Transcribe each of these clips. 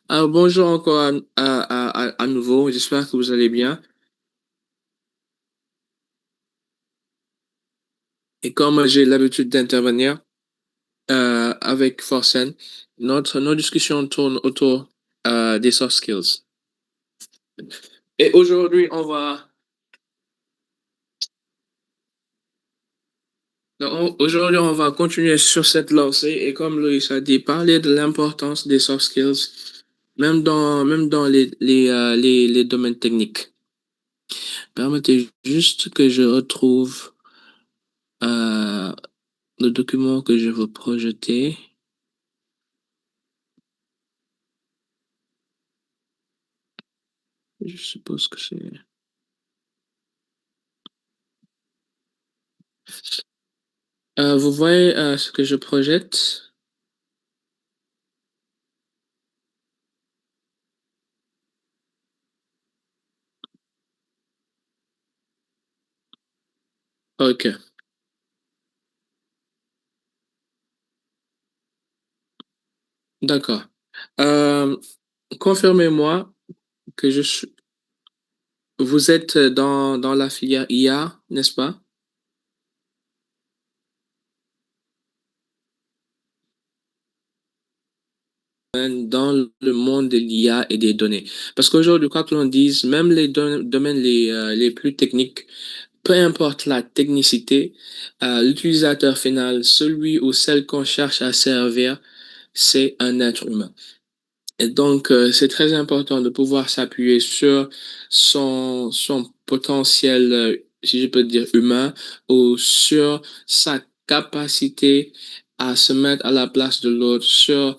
Alors, bonjour encore à nouveau, j'espère que vous allez bien. Et comme j'ai l'habitude d'intervenir avec Forsen, nos discussions tournent autour des soft skills. Et aujourd'hui, on va continuer sur cette lancée et comme Loïs a dit, parler de l'importance des soft skills, même dans les domaines techniques. Permettez juste que je retrouve euh, le document que je veux projeter. Je suppose que c'est... vous voyez ce que je projette? Ok, d'accord. Euh, confirmez-moi que vous êtes dans la filière IA, n'est-ce pas? Dans le monde de l'IA et des données. Parce qu'aujourd'hui, quoi que l'on dise, même les domaines les plus techniques, peu importe la technicité, l'utilisateur final, celui ou celle qu'on cherche à servir, c'est un être humain. Et donc, c'est très important de pouvoir s'appuyer sur son potentiel, si je peux dire, humain, ou sur sa capacité à se mettre à la place de l'autre, sur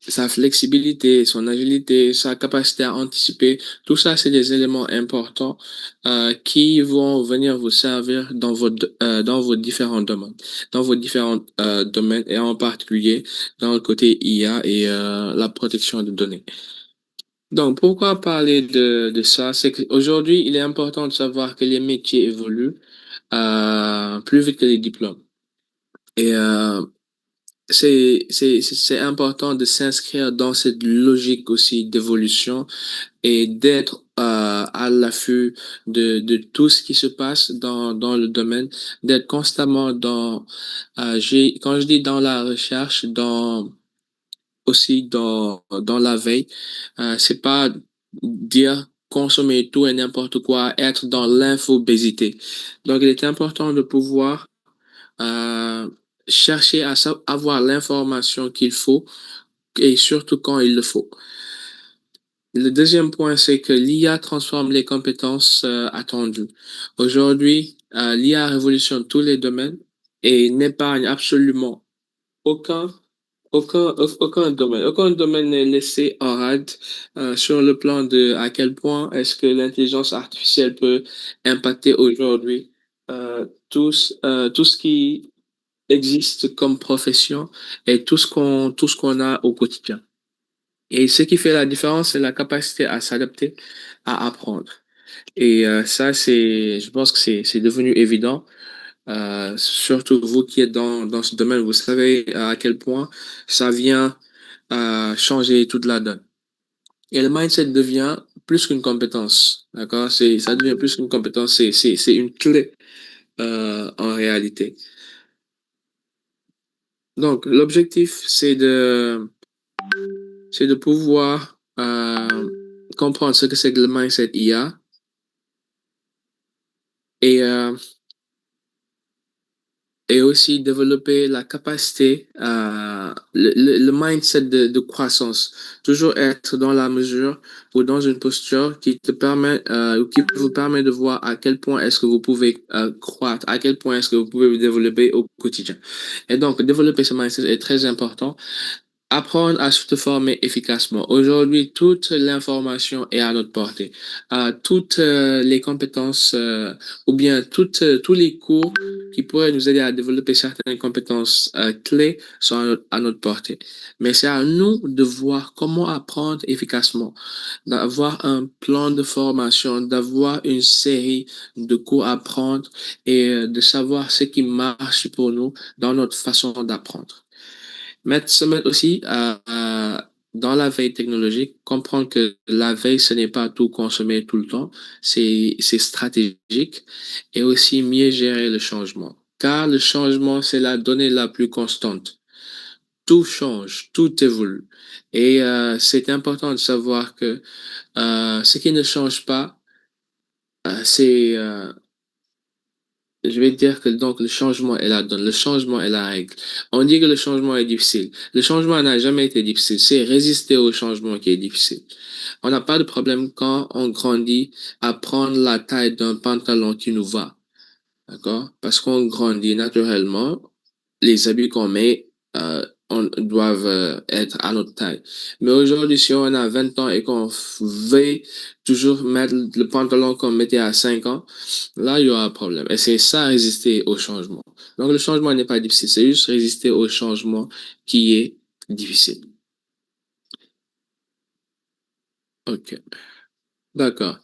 sa flexibilité, son agilité, sa capacité à anticiper. Tout ça, c'est des éléments importants qui vont venir vous servir dans vos différents domaines, domaines et en particulier dans le côté IA et la protection de données. Donc, pourquoi parler de ça? C'est qu'aujourd'hui, il est important de savoir que les métiers évoluent plus vite que les diplômes. Et c'est important de s'inscrire dans cette logique aussi d'évolution et d'être à l'affût de tout ce qui se passe dans le domaine, d'être constamment quand je dis dans la recherche, aussi dans la veille, c'est pas dire consommer tout et n'importe quoi, être dans l'infobésité. Donc, il est important de pouvoir euh, chercher à avoir l'information qu'il faut et surtout quand il le faut. Le deuxième point, c'est que l'IA transforme les compétences attendues. Aujourd'hui, l'IA révolutionne tous les domaines et n'épargne absolument aucun, aucun domaine. Aucun domaine n'est laissé en rade sur le plan de à quel point est-ce que l'intelligence artificielle peut impacter aujourd'hui tout ce qui existe comme profession et tout ce qu'on a au quotidien. Et ce qui fait la différence, c'est la capacité à s'adapter, à apprendre. Et ça, je pense que c'est devenu évident. Surtout vous qui êtes dans ce domaine, vous savez à quel point ça vient changer toute la donne. Et le mindset devient plus qu'une compétence, d'accord? Ça devient plus qu'une compétence, c'est une clé en réalité. Donc, l'objectif, c'est de pouvoir comprendre ce que c'est que le mindset IA et, euh, et aussi développer la capacité, le mindset de croissance. Toujours être dans la mesure ou dans une posture qui te permet, ou qui vous permet de voir à quel point est-ce que vous pouvez croître, à quel point est-ce que vous pouvez vous développer au quotidien. Et donc, développer ce mindset est très important. Apprendre à se former efficacement. Aujourd'hui, toute l'information est à notre portée. Toutes les compétences ou bien tous les cours qui pourraient nous aider à développer certaines compétences clés sont à notre portée. Mais c'est à nous de voir comment apprendre efficacement, d'avoir un plan de formation, d'avoir une série de cours à prendre et de savoir ce qui marche pour nous dans notre façon d'apprendre. Se mettre aussi dans la veille technologique, comprendre que la veille, ce n'est pas tout consommer tout le temps, c'est stratégique et aussi mieux gérer le changement. Car le changement, c'est la donnée la plus constante. Tout change, tout évolue. Et c'est important de savoir que ce qui ne change pas, c'est je vais dire que donc le changement est la donne, le changement est la règle. On dit que le changement est difficile. Le changement n'a jamais été difficile. C'est résister au changement qui est difficile. On n'a pas de problème quand on grandit à prendre la taille d'un pantalon qui nous va. D'accord? Parce qu'on grandit naturellement, les habits qu'on met doivent être à notre taille. Mais aujourd'hui, si on a 20 ans et qu'on veut toujours mettre le pantalon qu'on mettait à 5 ans, là, il y aura un problème. Et c'est ça, résister au changement. Donc, le changement n'est pas difficile, c'est juste résister au changement qui est difficile. OK. D'accord.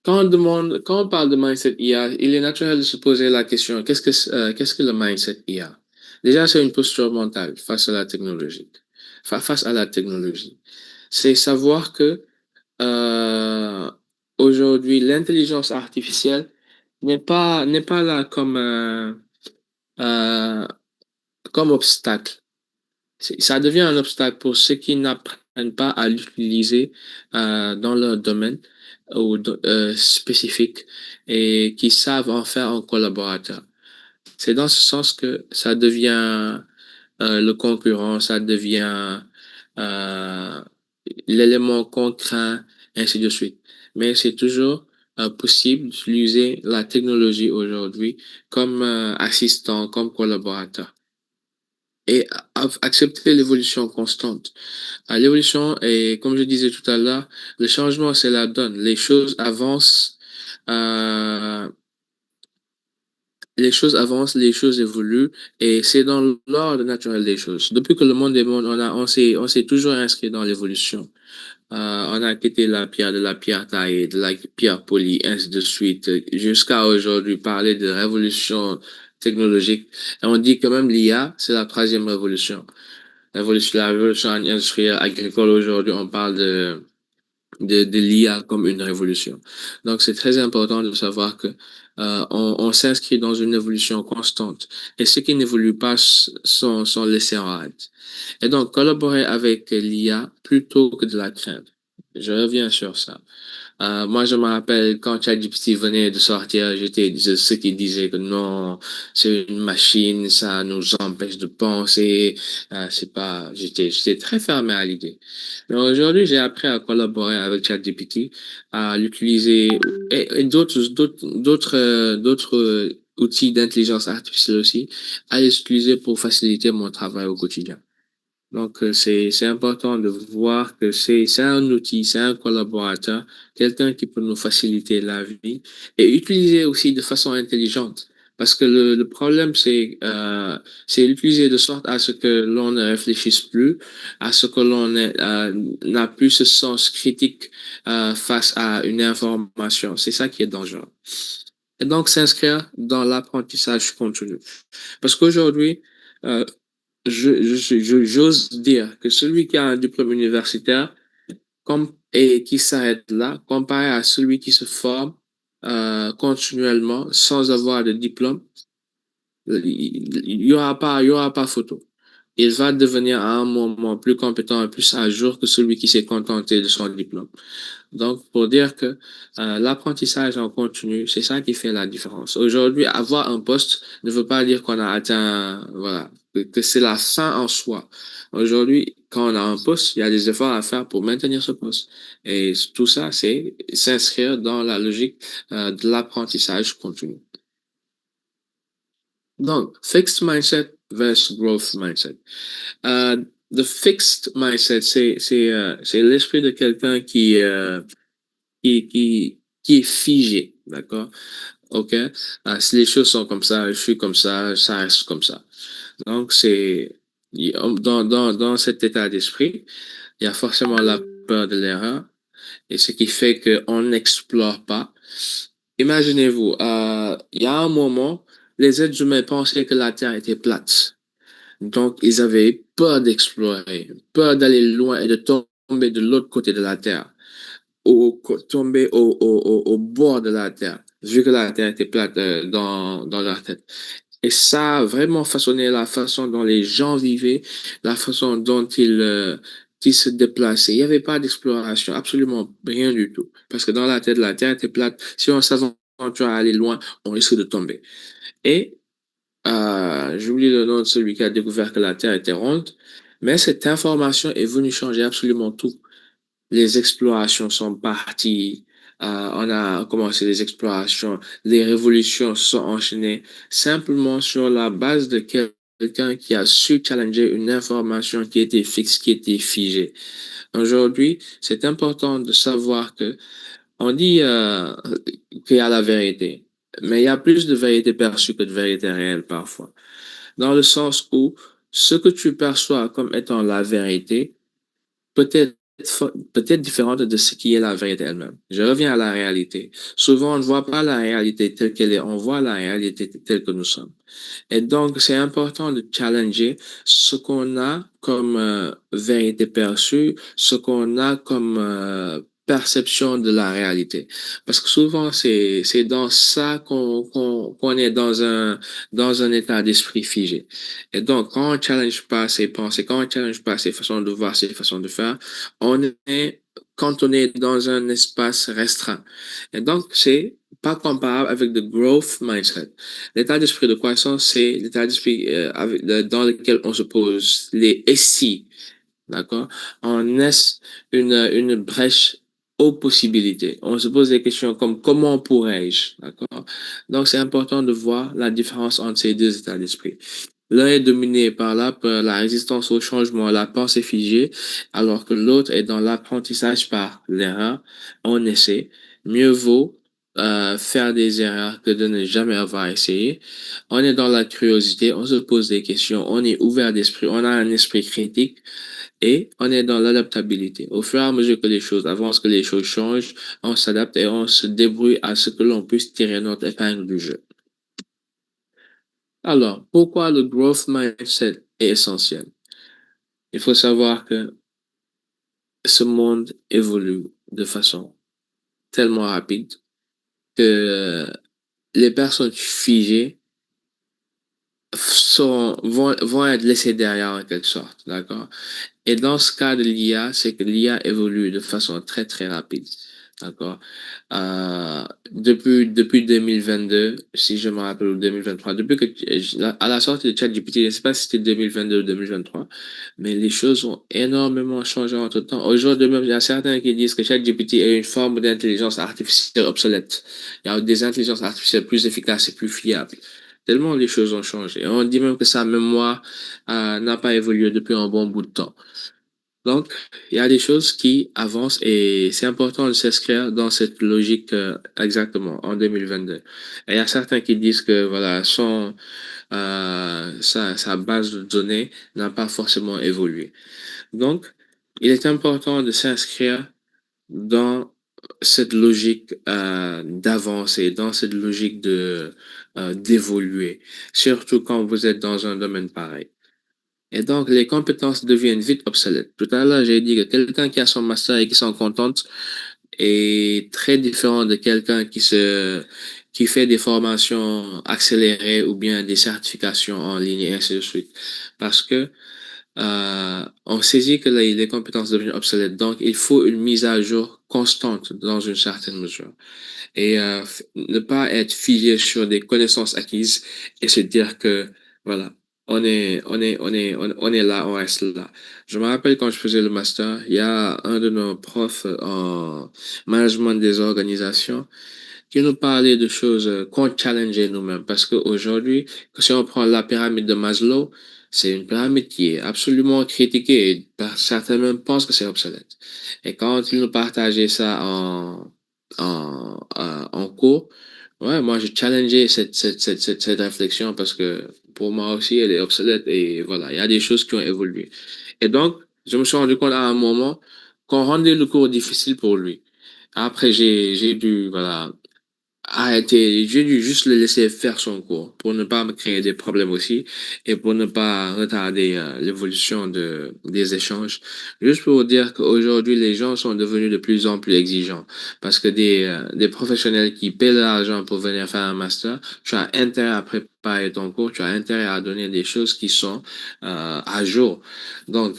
Quand on parle de mindset IA, il est naturel de se poser la question, qu'est-ce que le mindset IA? Déjà, c'est une posture mentale face à la technologie. Face à la technologie. C'est savoir que euh, aujourd'hui, l'intelligence artificielle n'est pas là euh, comme obstacle. Ça devient un obstacle pour ceux qui n'apprennent pas à l'utiliser dans leur domaine ou spécifique et qui savent en faire un collaborateur. C'est dans ce sens que ça devient le concurrent, ça devient euh, l'élément qu'on craint, ainsi de suite. Mais c'est toujours possible d'utiliser la technologie aujourd'hui comme assistant, comme collaborateur et accepter l'évolution constante. L'évolution, et comme je disais tout à l'heure, le changement, c'est la donne. Euh, les choses avancent, les choses évoluent, et c'est dans l'ordre naturel des choses. Depuis que le monde est monde, on s'est toujours inscrit dans l'évolution. On a quitté la pierre taillée, de la pierre polie, ainsi de suite, jusqu'à aujourd'hui parler de révolution technologique. Et on dit quand même l'IA, c'est la troisième révolution. La révolution industrielle agricole aujourd'hui, on parle de l'IA comme une révolution. Donc, c'est très important de savoir que on s'inscrit dans une évolution constante. Et ceux qui n'évoluent pas sont laissés en rade. Et donc, collaborer avec l'IA plutôt que de la craindre. Je reviens sur ça. Moi, je me rappelle quand ChatGPT venait de sortir, j'étais de ceux qui disaient que non, c'est une machine, ça nous empêche de penser. C'est pas, j'étais très fermé à l'idée. Mais aujourd'hui, j'ai appris à collaborer avec ChatGPT, à l'utiliser et d'autres outils d'intelligence artificielle aussi, à les utiliser pour faciliter mon travail au quotidien. Donc, c'est important de voir que c'est un outil, c'est un collaborateur, quelqu'un qui peut nous faciliter la vie et utiliser aussi de façon intelligente. Parce que le problème, c'est l'utiliser de sorte à ce que l'on ne réfléchisse plus, à ce que n'a plus ce sens critique face à une information. C'est ça qui est dangereux. Et donc, s'inscrire dans l'apprentissage continu. Parce qu'aujourd'hui, euh, j'ose dire que celui qui a un diplôme universitaire et qui s'arrête là, comparé à celui qui se forme continuellement sans avoir de diplôme, il y aura pas photo. Il va devenir à un moment plus compétent et plus à jour que celui qui s'est contenté de son diplôme. Donc, pour dire que l'apprentissage en continu, c'est ça qui fait la différence. Aujourd'hui, avoir un poste ne veut pas dire qu'on a atteint, voilà, que c'est la fin en soi. Aujourd'hui, quand on a un poste, il y a des efforts à faire pour maintenir ce poste. Et tout ça, c'est s'inscrire dans la logique de l'apprentissage continu. Donc, fixed mindset versus growth mindset. The fixed mindset, c'est l'esprit de quelqu'un qui est figé, d'accord? OK? Si les choses sont comme ça, je suis comme ça reste comme ça. Donc, dans cet état d'esprit, il y a forcément la peur de l'erreur et ce qui fait qu'on n'explore pas. Imaginez-vous, il y a un moment, les êtres humains pensaient que la Terre était plate. Donc, ils avaient peur d'explorer, peur d'aller loin et de tomber de l'autre côté de la Terre, tomber au bord de la Terre, vu que la Terre était plate dans leur tête. Et ça a vraiment façonné la façon dont les gens vivaient, la façon dont ils se déplaçaient. Il n'y avait pas d'exploration, absolument rien du tout. Parce que dans la tête, la Terre était plate. Si on s'aventure à aller loin, on risque de tomber. Et j'oublie le nom de celui qui a découvert que la Terre était ronde, mais cette information est venue changer absolument tout. Les explorations sont parties, on a commencé les explorations, les révolutions sont enchaînées simplement sur la base de quelqu'un qui a su challenger une information qui était fixe, qui était figée. Aujourd'hui, c'est important de savoir que on dit qu'il y a la vérité, mais il y a plus de vérité perçue que de vérité réelle parfois. Dans le sens où ce que tu perçois comme étant la vérité peut-être peut-être différente de ce qui est la vérité elle-même. Je reviens à la réalité. Souvent, on ne voit pas la réalité telle qu'elle est, on voit la réalité telle que nous sommes. Et donc, c'est important de challenger ce qu'on a comme vérité perçue, ce qu'on a comme perception de la réalité. Parce que souvent, c'est dans ça qu'on est dans un état d'esprit figé. Et donc, quand on challenge pas ses pensées, quand on challenge pas ses façons de voir, ses façons de faire, on est cantonné dans un espace restreint. Et donc, c'est pas comparable avec le growth mindset. L'état d'esprit de croissance, c'est l'état d'esprit dans lequel on se pose les « et si », d'accord? On laisse une brèche aux possibilités. On se pose des questions comme comment pourrais-je, d'accord? Donc, c'est important de voir la différence entre ces deux états d'esprit. L'un est dominé par la résistance au changement, la pensée figée, alors que l'autre est dans l'apprentissage par l'erreur. On essaie. Mieux vaut faire des erreurs que de ne jamais avoir essayé. On est dans la curiosité, on se pose des questions, on est ouvert d'esprit, on a un esprit critique et on est dans l'adaptabilité. Au fur et à mesure que les choses avancent, que les choses changent, on s'adapte et on se débrouille à ce que l'on puisse tirer notre épingle du jeu. Alors, pourquoi le growth mindset est essentiel? Il faut savoir que ce monde évolue de façon tellement rapide que les personnes figées vont être laissées derrière en quelque sorte, d'accord? Et dans ce cas de l'IA, c'est que l'IA évolue de façon très, très rapide. D'accord? Depuis 2022, si je me rappelle, ou 2023, depuis à la sortie de ChatGPT, je ne sais pas si c'était 2022 ou 2023, mais les choses ont énormément changé entre temps. Aujourd'hui même, il y a certains qui disent que ChatGPT est une forme d'intelligence artificielle obsolète. Il y a des intelligences artificielles plus efficaces et plus fiables. Tellement les choses ont changé. On dit même que sa mémoire n'a pas évolué depuis un bon bout de temps. Donc, il y a des choses qui avancent et c'est important de s'inscrire dans cette logique exactement en 2022. Et il y a certains qui disent que voilà, sa base de données n'a pas forcément évolué. Donc, il est important de s'inscrire dans cette logique d'avancer, dans cette logique d'évoluer, surtout quand vous êtes dans un domaine pareil. Et donc, les compétences deviennent vite obsolètes. Tout à l'heure, j'ai dit que quelqu'un qui a son master et qui s'en contente est très différent de quelqu'un qui fait des formations accélérées ou bien des certifications en ligne et ainsi de suite. Parce que, on saisit que les compétences deviennent obsolètes. Donc, il faut une mise à jour constante dans une certaine mesure. Et ne pas être figé sur des connaissances acquises et se dire que, voilà, on est là, on reste là. Je me rappelle quand je faisais le master, il y a un de nos profs en management des organisations qui nous parlait de choses qu'on challengeait nous-mêmes. Parce qu'aujourd'hui, si on prend la pyramide de Maslow, c'est une pyramide qui est absolument critiquée et certains même pensent que c'est obsolète. Et quand il nous partageait ça en cours, ouais, moi, j'ai challengé cette réflexion parce que pour moi aussi, elle est obsolète et voilà, il y a des choses qui ont évolué. Et donc, je me suis rendu compte à un moment qu'on rendait le cours difficile pour lui. Après, j'ai dû, voilà, arrêter, j'ai dû juste le laisser faire son cours pour ne pas me créer des problèmes aussi et pour ne pas retarder l'évolution des échanges. Juste pour dire qu'aujourd'hui, les gens sont devenus de plus en plus exigeants parce que des professionnels qui paient de l'argent pour venir faire un master, tu as intérêt à préparer ton cours, tu as intérêt à donner des choses qui sont à jour. Donc,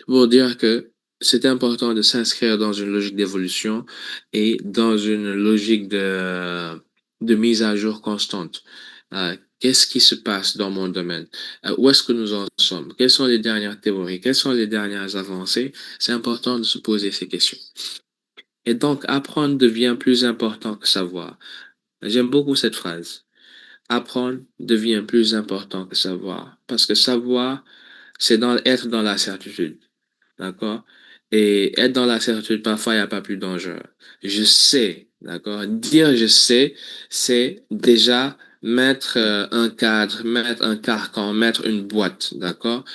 pour dire que c'est important de s'inscrire dans une logique d'évolution et dans une logique de mise à jour constante. Qu'est-ce qui se passe dans mon domaine? Où est-ce que nous en sommes? Quelles sont les dernières théories? Quelles sont les dernières avancées? C'est important de se poser ces questions. Et donc, apprendre devient plus important que savoir. J'aime beaucoup cette phrase. Apprendre devient plus important que savoir. Parce que savoir, c'est être dans la certitude. D'accord? Et être dans la certitude, parfois, il n'y a pas plus dangereux. Je sais, d'accord? Dire je sais, c'est déjà mettre un cadre, mettre un carcan, mettre une boîte, d'accord?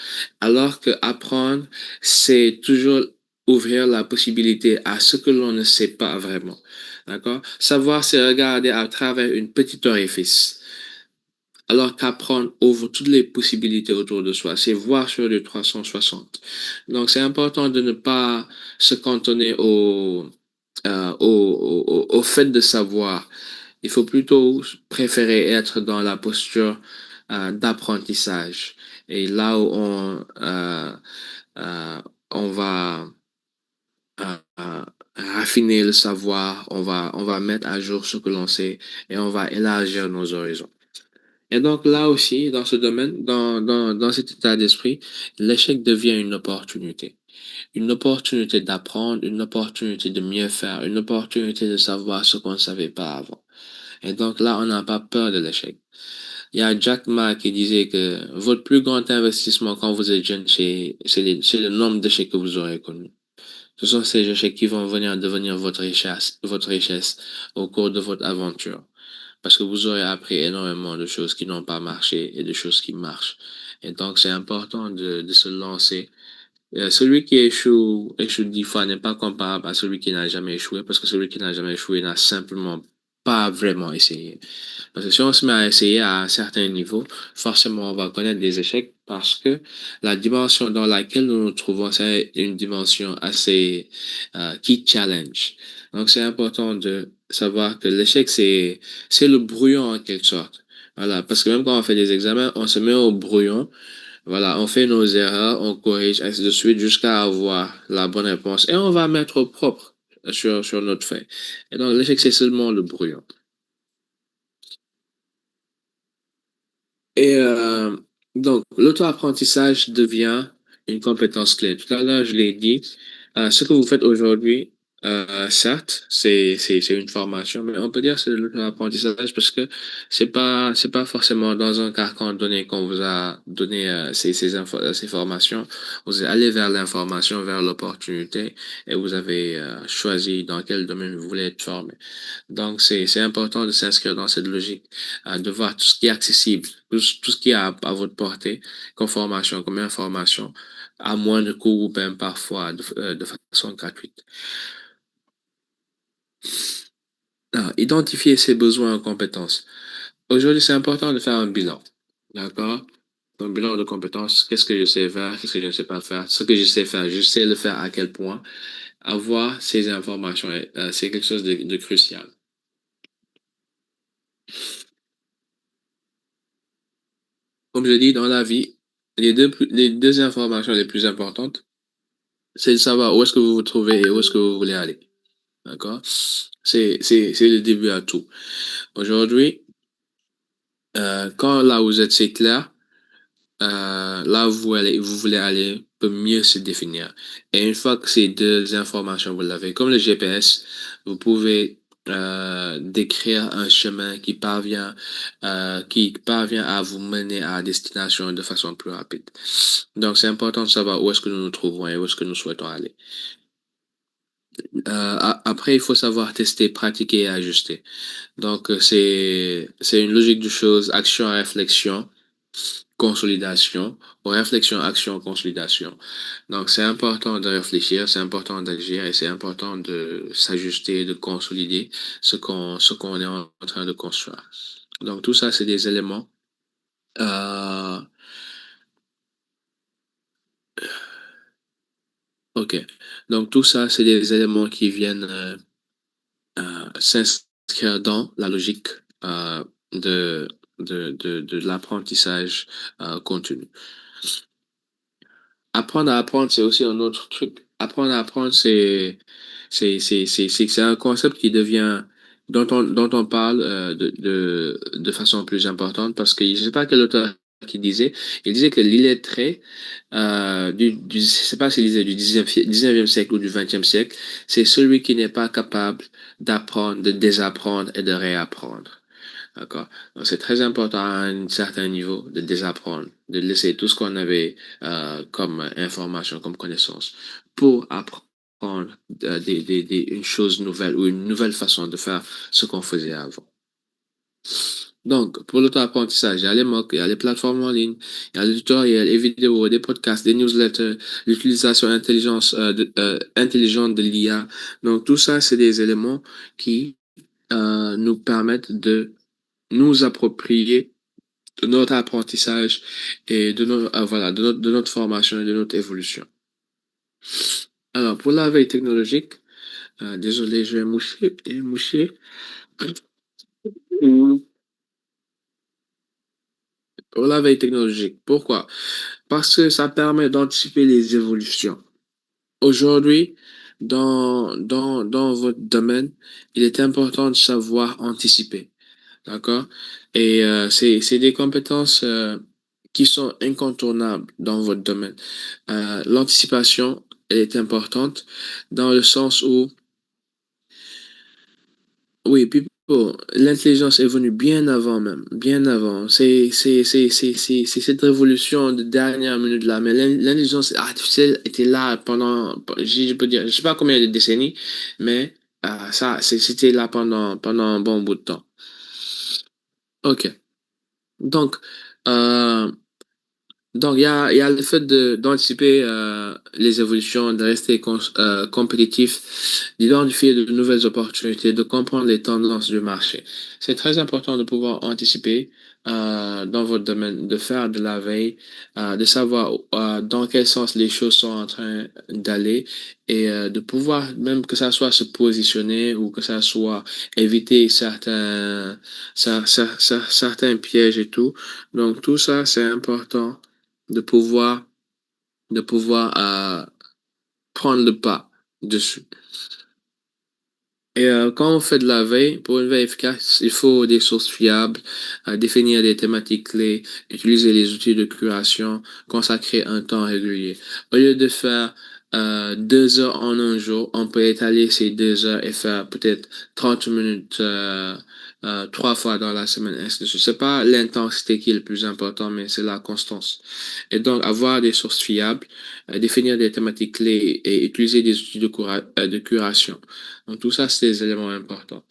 Alors que apprendre, c'est toujours ouvrir la possibilité à ce que l'on ne sait pas vraiment, d'accord? Savoir, c'est regarder à travers une petite orifice. Alors qu'apprendre ouvre toutes les possibilités autour de soi, c'est voir sur le 360. Donc, c'est important de ne pas se cantonner au fait de savoir. Il faut plutôt préférer être dans la posture d'apprentissage. Et là où euh, on va raffiner le savoir, on va mettre à jour ce que l'on sait et on va élargir nos horizons. Et donc là aussi, dans ce domaine, dans cet état d'esprit, l'échec devient une opportunité. Une opportunité d'apprendre, une opportunité de mieux faire, une opportunité de savoir ce qu'on ne savait pas avant. Et donc là, on n'a pas peur de l'échec. Il y a Jack Ma qui disait que votre plus grand investissement quand vous êtes jeune, c'est le nombre d'échecs que vous aurez connus. Ce sont ces échecs qui vont venir devenir votre richesse au cours de votre aventure. Parce que vous aurez appris énormément de choses qui n'ont pas marché et de choses qui marchent. Et donc, c'est important de se lancer. Celui qui échoue 10 fois n'est pas comparable à celui qui n'a jamais échoué, parce que celui qui n'a jamais échoué n'a simplement pas vraiment essayé. Parce que si on se met à essayer à un certain niveau, forcément, on va connaître des échecs parce que la dimension dans laquelle nous nous trouvons, c'est une dimension assez qui challenge. Donc, c'est important de savoir que l'échec, c'est le brouillon en quelque sorte. Voilà, parce que même quand on fait des examens, on se met au brouillon. Voilà, on fait nos erreurs, on corrige, ainsi de suite, jusqu'à avoir la bonne réponse. Et on va mettre au propre sur notre fait. Et donc, l'échec, c'est seulement le brouillon. Et donc, l'auto-apprentissage devient une compétence clé. Tout à l'heure, je l'ai dit, ce que vous faites aujourd'hui, certes, c'est une formation, mais on peut dire que c'est de l'auto-apprentissage parce que c'est pas forcément dans un carcan donné qu'on vous a donné ces formations. Vous allez vers l'information, vers l'opportunité et vous avez choisi dans quel domaine vous voulez être formé. Donc, c'est important de s'inscrire dans cette logique, de voir tout ce qui est accessible, tout ce qui est à votre portée, comme formation, comme information, à moins de coûts ou même parfois de façon gratuite. Identifier ses besoins en compétences. Aujourd'hui, c'est important de faire un bilan. D'accord? Un bilan de compétences. Qu'est-ce que je sais faire? Qu'est-ce que je ne sais pas faire? Ce que je sais faire, je sais le faire à quel point. Avoir ces informations, c'est quelque chose de crucial. Comme je dis, dans la vie, les deux informations les plus importantes, c'est de savoir où est-ce que vous vous trouvez et où est-ce que vous voulez aller. D'accord? C'est le début à tout. Aujourd'hui, quand là où vous êtes, c'est clair, là où vous voulez aller peut mieux se définir. Et une fois que ces deux informations, vous l'avez, comme le GPS, vous pouvez décrire un chemin qui parvient à vous mener à destination de façon plus rapide. Donc, c'est important de savoir où est-ce que nous nous trouvons et où est-ce que nous souhaitons aller. Après, il faut savoir tester, pratiquer et ajuster. Donc, c'est une logique de choses, action, réflexion. consolidation, réflexion, action, consolidation. Donc, c'est important de réfléchir, c'est important d'agir et c'est important de s'ajuster, de consolider ce qu'on est en train de construire. Donc, tout ça, c'est des éléments. Euh, OK. Donc, tout ça, c'est des éléments qui viennent s'inscrire dans la logique euh, de, de l'apprentissage continu. Apprendre à apprendre, c'est aussi un autre truc. Apprendre à apprendre, c'est un concept qui devient, dont on parle de façon plus importante parce que je ne sais pas quel auteur qui disait, il disait que l'illettré, je ne sais pas s'il disait du 19e siècle ou du 20e siècle, c'est celui qui n'est pas capable d'apprendre, de désapprendre et de réapprendre. D'accord? Donc, c'est très important à un certain niveau de désapprendre, de laisser tout ce qu'on avait comme information, comme connaissance, pour apprendre une chose nouvelle ou une nouvelle façon de faire ce qu'on faisait avant. Donc, pour l'auto-apprentissage, il y a les MOOC, il y a les plateformes en ligne, il y a les tutoriels, les vidéos, des podcasts, des newsletters, l'utilisation intelligente de l'IA. Donc, tout ça, c'est des éléments qui nous permettent de nous approprier de notre apprentissage et voilà, de notre formation et de notre évolution. Alors, pour la veille technologique, désolé, je vais moucher et moucher. Pour la veille technologique, pourquoi? Parce que ça permet d'anticiper les évolutions. Aujourd'hui, dans votre domaine, il est important de savoir anticiper. D'accord? Et c'est des compétences qui sont incontournables dans votre domaine. L'anticipation elle est importante dans le sens où, oui, puis bon, l'intelligence est venue bien avant même, bien avant. C'est cette révolution de dernière minute là, mais l'intelligence artificielle était là pendant, je peux dire, je sais pas combien de décennies, mais c'était là pendant un bon bout de temps. OK. Donc, euh, Donc, il y a le fait d'anticiper les évolutions, de rester compétitif, d'identifier de nouvelles opportunités, de comprendre les tendances du marché. C'est très important de pouvoir anticiper dans votre domaine, de faire de la veille, de savoir dans quel sens les choses sont en train d'aller et de pouvoir, même que ça soit se positionner ou que ça soit éviter certains pièges et tout. Donc, tout ça, c'est important de pouvoir, de pouvoir prendre le pas dessus. Et quand on fait de la veille, pour une veille efficace, il faut des sources fiables, définir des thématiques clés, utiliser les outils de curation, consacrer un temps régulier. Au lieu de faire 2 heures en un jour, on peut étaler ces 2 heures et faire peut-être 30 minutes 3 fois dans la semaine. C'est pas l'intensité qui est le plus important, mais c'est la constance. Et donc, avoir des sources fiables, définir des thématiques clés et utiliser des outils de curation. Donc, tout ça, c'est des éléments importants.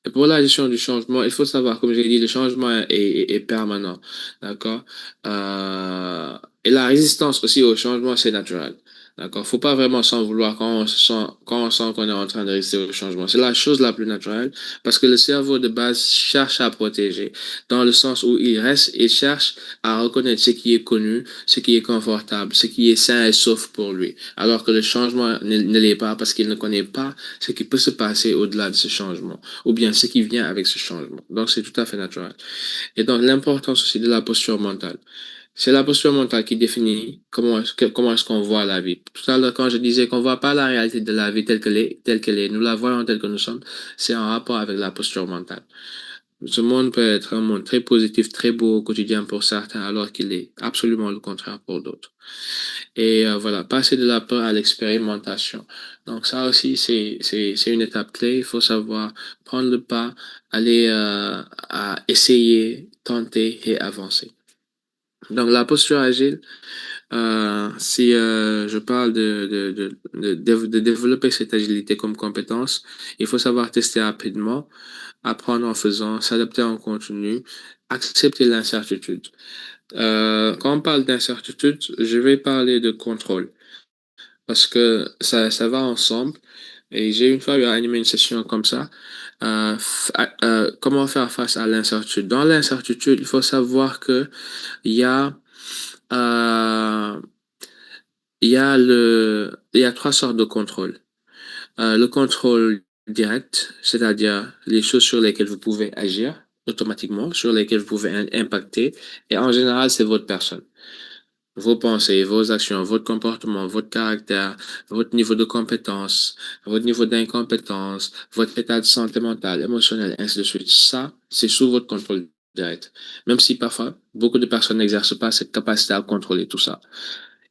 Et pour la gestion du changement, il faut savoir, comme j'ai dit, le changement est permanent. D'accord? Et la résistance aussi au changement, c'est naturel. D'accord? Faut pas vraiment s'en vouloir quand on sent qu'on est en train de résister au changement. C'est la chose la plus naturelle parce que le cerveau de base cherche à protéger dans le sens où il reste et cherche à reconnaître ce qui est connu, ce qui est confortable, ce qui est sain et sauf pour lui. Alors que le changement ne l'est pas parce qu'il ne connaît pas ce qui peut se passer au-delà de ce changement ou bien ce qui vient avec ce changement. Donc, c'est tout à fait naturel. Et donc, l'importance aussi de la posture mentale. C'est la posture mentale qui définit comment est-ce qu'on voit la vie. Tout à l'heure, quand je disais qu'on ne voit pas la réalité de la vie telle qu'elle est, nous la voyons telle que nous sommes, c'est en rapport avec la posture mentale. Ce monde peut être un monde très positif, très beau au quotidien pour certains, alors qu'il est absolument le contraire pour d'autres. Et voilà, passer de la peur à l'expérimentation. Donc ça aussi, c'est une étape clé. Il faut savoir prendre le pas, aller à essayer, tenter et avancer. Donc la posture agile, si je parle de développer cette agilité comme compétence, il faut savoir tester rapidement, apprendre en faisant, s'adapter en continu, accepter l'incertitude. Quand on parle d'incertitude, je vais parler de contrôle parce que ça va ensemble. Et j'ai une fois eu à animer une session comme ça. Comment faire face à l'incertitude? Dans l'incertitude, il faut savoir que il y a, euh, il y a trois sortes de contrôle. Le contrôle direct, c'est-à-dire les choses sur lesquelles vous pouvez agir automatiquement, sur lesquelles vous pouvez impacter. Et en général, c'est votre personne. Vos pensées, vos actions, votre comportement, votre caractère, votre niveau de compétence, votre niveau d'incompétence, votre état de santé mentale, émotionnel, ainsi de suite. Ça, c'est sous votre contrôle direct. Même si parfois, beaucoup de personnes n'exercent pas cette capacité à contrôler tout ça.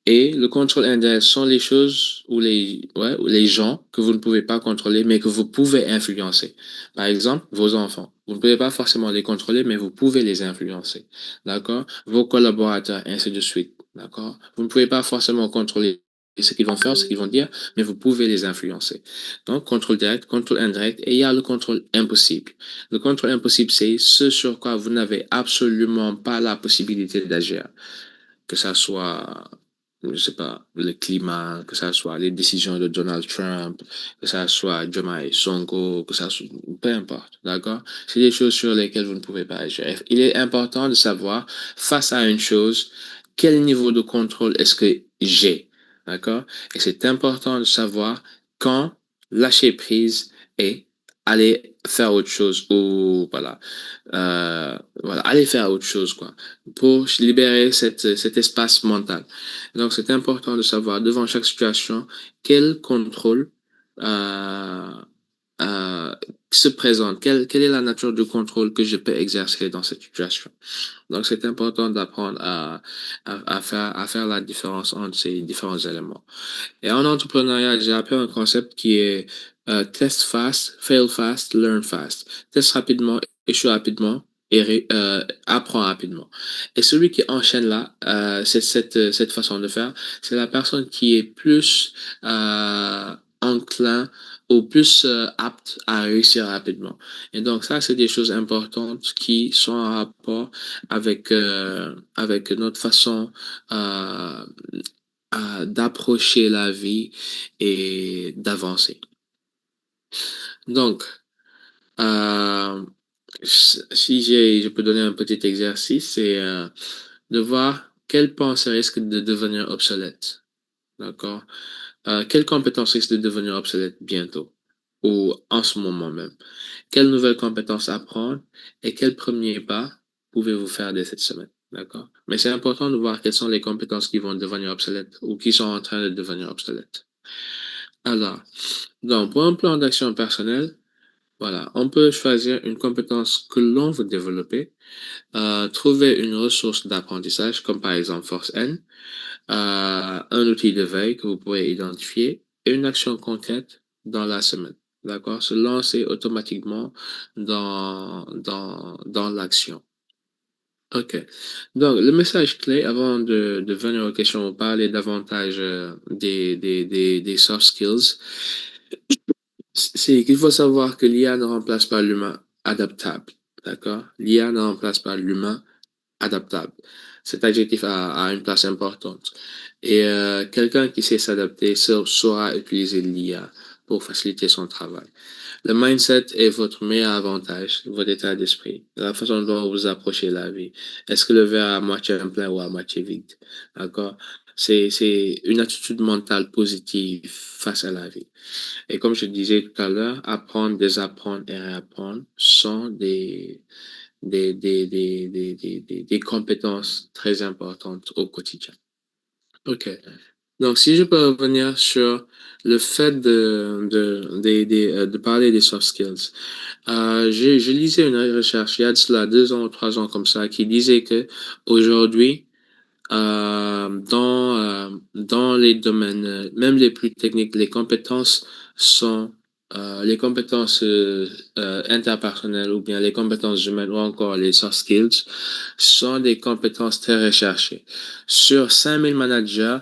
Et le contrôle indirect sont les choses ou les gens que vous ne pouvez pas contrôler, mais que vous pouvez influencer. Par exemple, vos enfants. Vous ne pouvez pas forcément les contrôler, mais vous pouvez les influencer. D'accord? Vos collaborateurs, ainsi de suite. D'accord? Vous ne pouvez pas forcément contrôler ce qu'ils vont faire, ce qu'ils vont dire, mais vous pouvez les influencer. Donc, contrôle direct, contrôle indirect, et il y a le contrôle impossible. Le contrôle impossible, c'est ce sur quoi vous n'avez absolument pas la possibilité d'agir, que ça soit, je sais pas, le climat, que ça soit les décisions de Donald Trump, que ça soit Jomai Sonko, que ça soit, peu importe, d'accord? C'est des choses sur lesquelles vous ne pouvez pas agir. Il est important de savoir, face à une chose, quel niveau de contrôle est-ce que j'ai, d'accord? Et c'est important de savoir quand lâcher prise et aller faire autre chose ou voilà, aller faire autre chose, quoi, pour libérer cet espace mental. Donc, c'est important de savoir devant chaque situation quel contrôle euh, euh, se présente, quelle est la nature du contrôle que je peux exercer dans cette situation. Donc, c'est important d'apprendre à faire la différence entre ces différents éléments. Et en entrepreneuriat, j'ai appris un concept qui est test fast, fail fast, learn fast. Teste rapidement, échoue rapidement et apprend rapidement. Et celui qui enchaîne là, cette façon de faire, c'est la personne qui est plus enclin ou plus apte à réussir rapidement. Et donc ça, c'est des choses importantes qui sont en rapport avec notre façon euh, d'approcher la vie et d'avancer. Donc, euh, si je peux donner un petit exercice, c'est de voir quelle pensée risque de devenir obsolète. D'accord? Quelle compétence risque de devenir obsolète bientôt ou en ce moment même? Quelles nouvelles compétences apprendre et quel premier pas pouvez-vous faire dès cette semaine? D'accord? Mais c'est important de voir quelles sont les compétences qui vont devenir obsolètes ou qui sont en train de devenir obsolètes. Alors, donc, pour un plan d'action personnel, voilà, on peut choisir une compétence que l'on veut développer, trouver une ressource d'apprentissage, comme par exemple Force N, un outil de veille que vous pouvez identifier et une action concrète dans la semaine. D'accord? Se lancer automatiquement dans l'action. OK. Donc, le message clé, avant de venir aux questions, on parlait davantage des soft skills. C'est qu'il faut savoir que l'IA ne remplace pas l'humain adaptable. D'accord? L'IA ne remplace pas l'humain adaptable. Cet adjectif a une place importante. Et quelqu'un qui sait s'adapter saura utiliser l'IA pour faciliter son travail. Le mindset est votre meilleur avantage, votre état d'esprit, la façon dont vous approchez la vie. Est-ce que le verre est à moitié plein ou à moitié vide? D'accord? C'est une attitude mentale positive face à la vie. Et comme je disais tout à l'heure, apprendre, désapprendre et réapprendre sont des compétences très importantes au quotidien. OK. Donc, si je peux revenir sur le fait de parler des soft skills. Je lisais une recherche il y a de cela 2 ans ou 3 ans comme ça qui disait que aujourd'hui, dans les domaines, même les plus techniques, les compétences interpersonnelles ou bien les compétences humaines ou encore les soft skills sont des compétences très recherchées. Sur 5000 managers,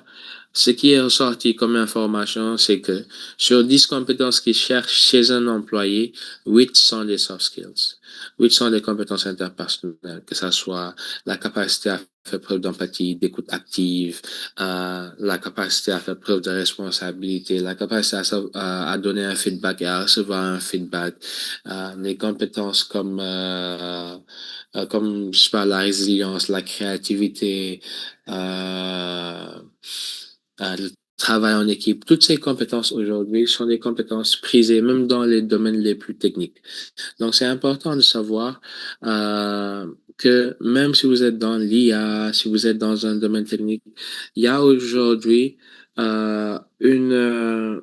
Ce qui est ressorti comme information, c'est que sur 10 compétences qu'ils cherchent chez un employé, 8 sont des soft skills. 8 sont des compétences interpersonnelles, que ce soit la capacité à faire preuve d'empathie, d'écoute active, la capacité à faire preuve de responsabilité, la capacité à donner un feedback et à recevoir un feedback, les compétences comme je sais pas, la résilience, la créativité, euh, le travail en équipe. Toutes ces compétences aujourd'hui sont des compétences prisées, même dans les domaines les plus techniques. Donc, c'est important de savoir que même si vous êtes dans l'IA, si vous êtes dans un domaine technique, il y a aujourd'hui une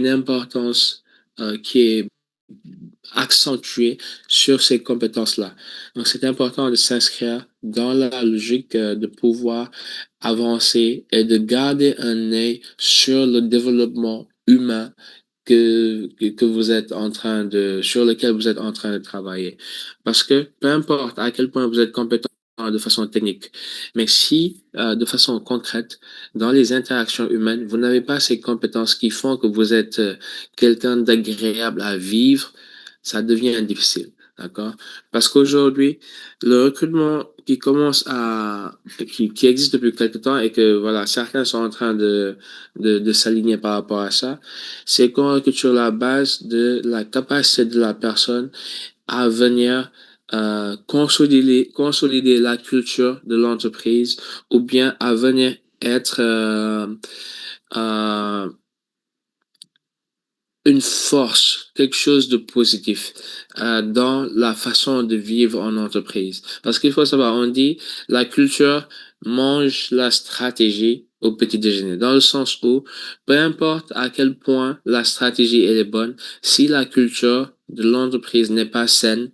importance qui est accentuée sur ces compétences-là. Donc, c'est important de s'inscrire dans la logique de pouvoir avancer et de garder un œil sur le développement humain que vous êtes en train sur lequel vous êtes en train de travailler. Parce que peu importe à quel point vous êtes compétent de façon technique, mais si de façon concrète, dans les interactions humaines, vous n'avez pas ces compétences qui font que vous êtes quelqu'un d'agréable à vivre, ça devient difficile. D'accord? Parce qu'aujourd'hui, le recrutement qui existe depuis quelque temps et que, voilà, certains sont en train de s'aligner par rapport à ça, c'est qu'on recrute sur la base de la capacité de la personne à venir consolider la culture de l'entreprise ou bien à venir être euh, une force, quelque chose de positif dans la façon de vivre en entreprise. Parce qu'il faut savoir, on dit la culture mange la stratégie au petit déjeuner, dans le sens où peu importe à quel point la stratégie elle est bonne, si la culture de l'entreprise n'est pas saine,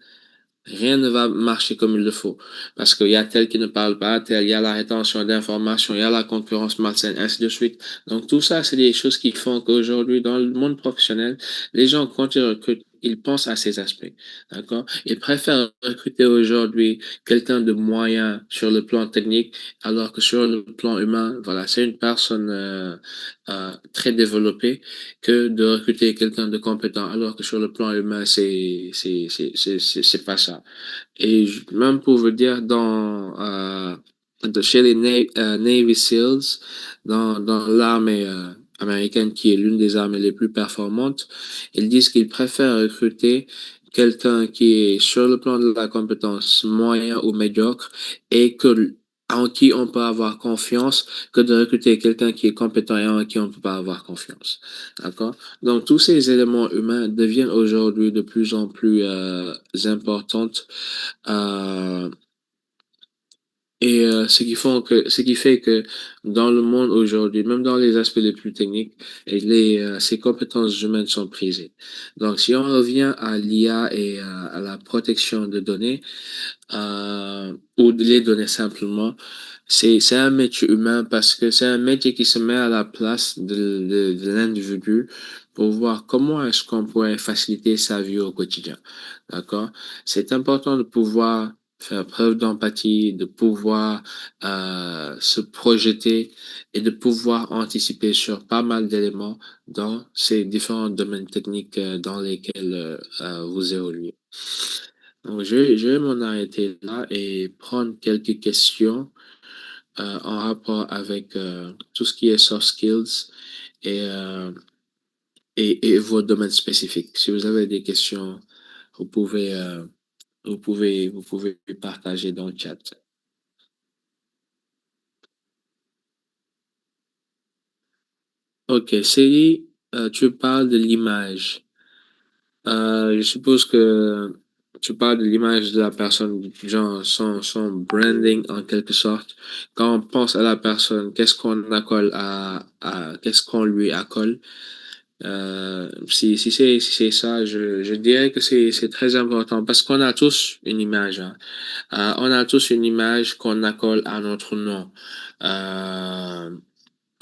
rien ne va marcher comme il le faut. Parce qu'il y a tel qui ne parle pas, tel, il y a la rétention d'informations, il y a la concurrence malsaine, ainsi de suite. Donc tout ça, c'est des choses qui font qu'aujourd'hui, dans le monde professionnel, les gens, quand ils recrutent, ils pensent à ces aspects. D'accord? Ils préfèrent recruter aujourd'hui quelqu'un de moyen sur le plan technique, alors que sur le plan humain, voilà, c'est une personne très développée que de recruter quelqu'un de compétent, alors que sur le plan humain, c'est pas ça. Et même pour vous dire, chez les Navy SEALs, dans l'armée américaine, qui est l'une des armées les plus performantes, ils disent qu'ils préfèrent recruter quelqu'un qui est sur le plan de la compétence moyen ou médiocre et en qui on peut avoir confiance que de recruter quelqu'un qui est compétent et en qui on ne peut pas avoir confiance. D'accord? Donc, tous ces éléments humains deviennent aujourd'hui de plus en plus importants euh, ce qui fait que dans le monde aujourd'hui, même dans les aspects les plus techniques, ces compétences humaines sont prisées. Donc, si on revient à l'IA et à la protection de données, ou de les données simplement, c'est un métier humain parce que c'est un métier qui se met à la place de l'individu pour voir comment est-ce qu'on pourrait faciliter sa vie au quotidien. D'accord? C'est important de pouvoir faire preuve d'empathie, de pouvoir se projeter et de pouvoir anticiper sur pas mal d'éléments dans ces différents domaines techniques dans lesquels vous évoluez. Donc, je vais m'en arrêter là et prendre quelques questions en rapport avec tout ce qui est soft skills et, euh, et vos domaines spécifiques. Si vous avez des questions, vous pouvez, euh, vous pouvez partager dans le chat. Ok, Célie, tu parles de l'image. Je suppose que tu parles de l'image de la personne, genre son branding en quelque sorte. Quand on pense à la personne, qu'est-ce qu'on lui accole? Si c'est ça, je dirais que c'est très important parce qu'on a tous une image, hein. On a tous une image qu'on accole à notre nom. Euh,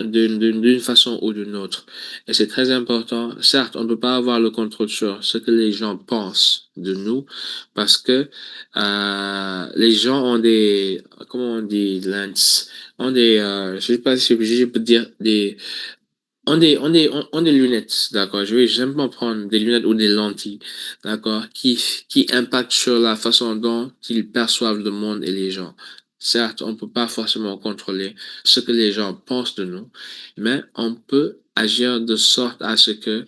d'une façon ou d'une autre. Et c'est très important. Certes, on ne peut pas avoir le contrôle sur ce que les gens pensent de nous parce que les gens ont des, comment on dit, lens, ont des, je sais pas si je peux dire des, on des lunettes, d'accord. Je vais simplement prendre des lunettes ou des lentilles, d'accord, qui impactent sur la façon dont ils perçoivent le monde et les gens. Certes, on ne peut pas forcément contrôler ce que les gens pensent de nous, mais on peut agir de sorte à ce que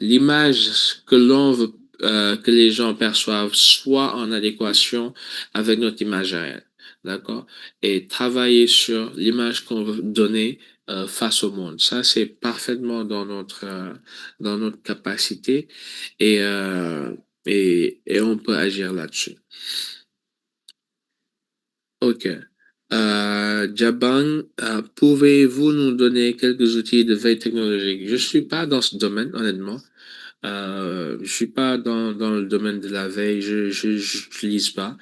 l'image que l'on veut que les gens perçoivent soit en adéquation avec notre image réelle, d'accord, et travailler sur l'image qu'on veut donner face au monde. Ça, c'est parfaitement dans notre capacité et, euh, et on peut agir là-dessus. OK. Jabang, pouvez-vous nous donner quelques outils de veille technologique? Je suis pas dans ce domaine, honnêtement. Je suis pas dans le domaine de la veille. J'utilise pas.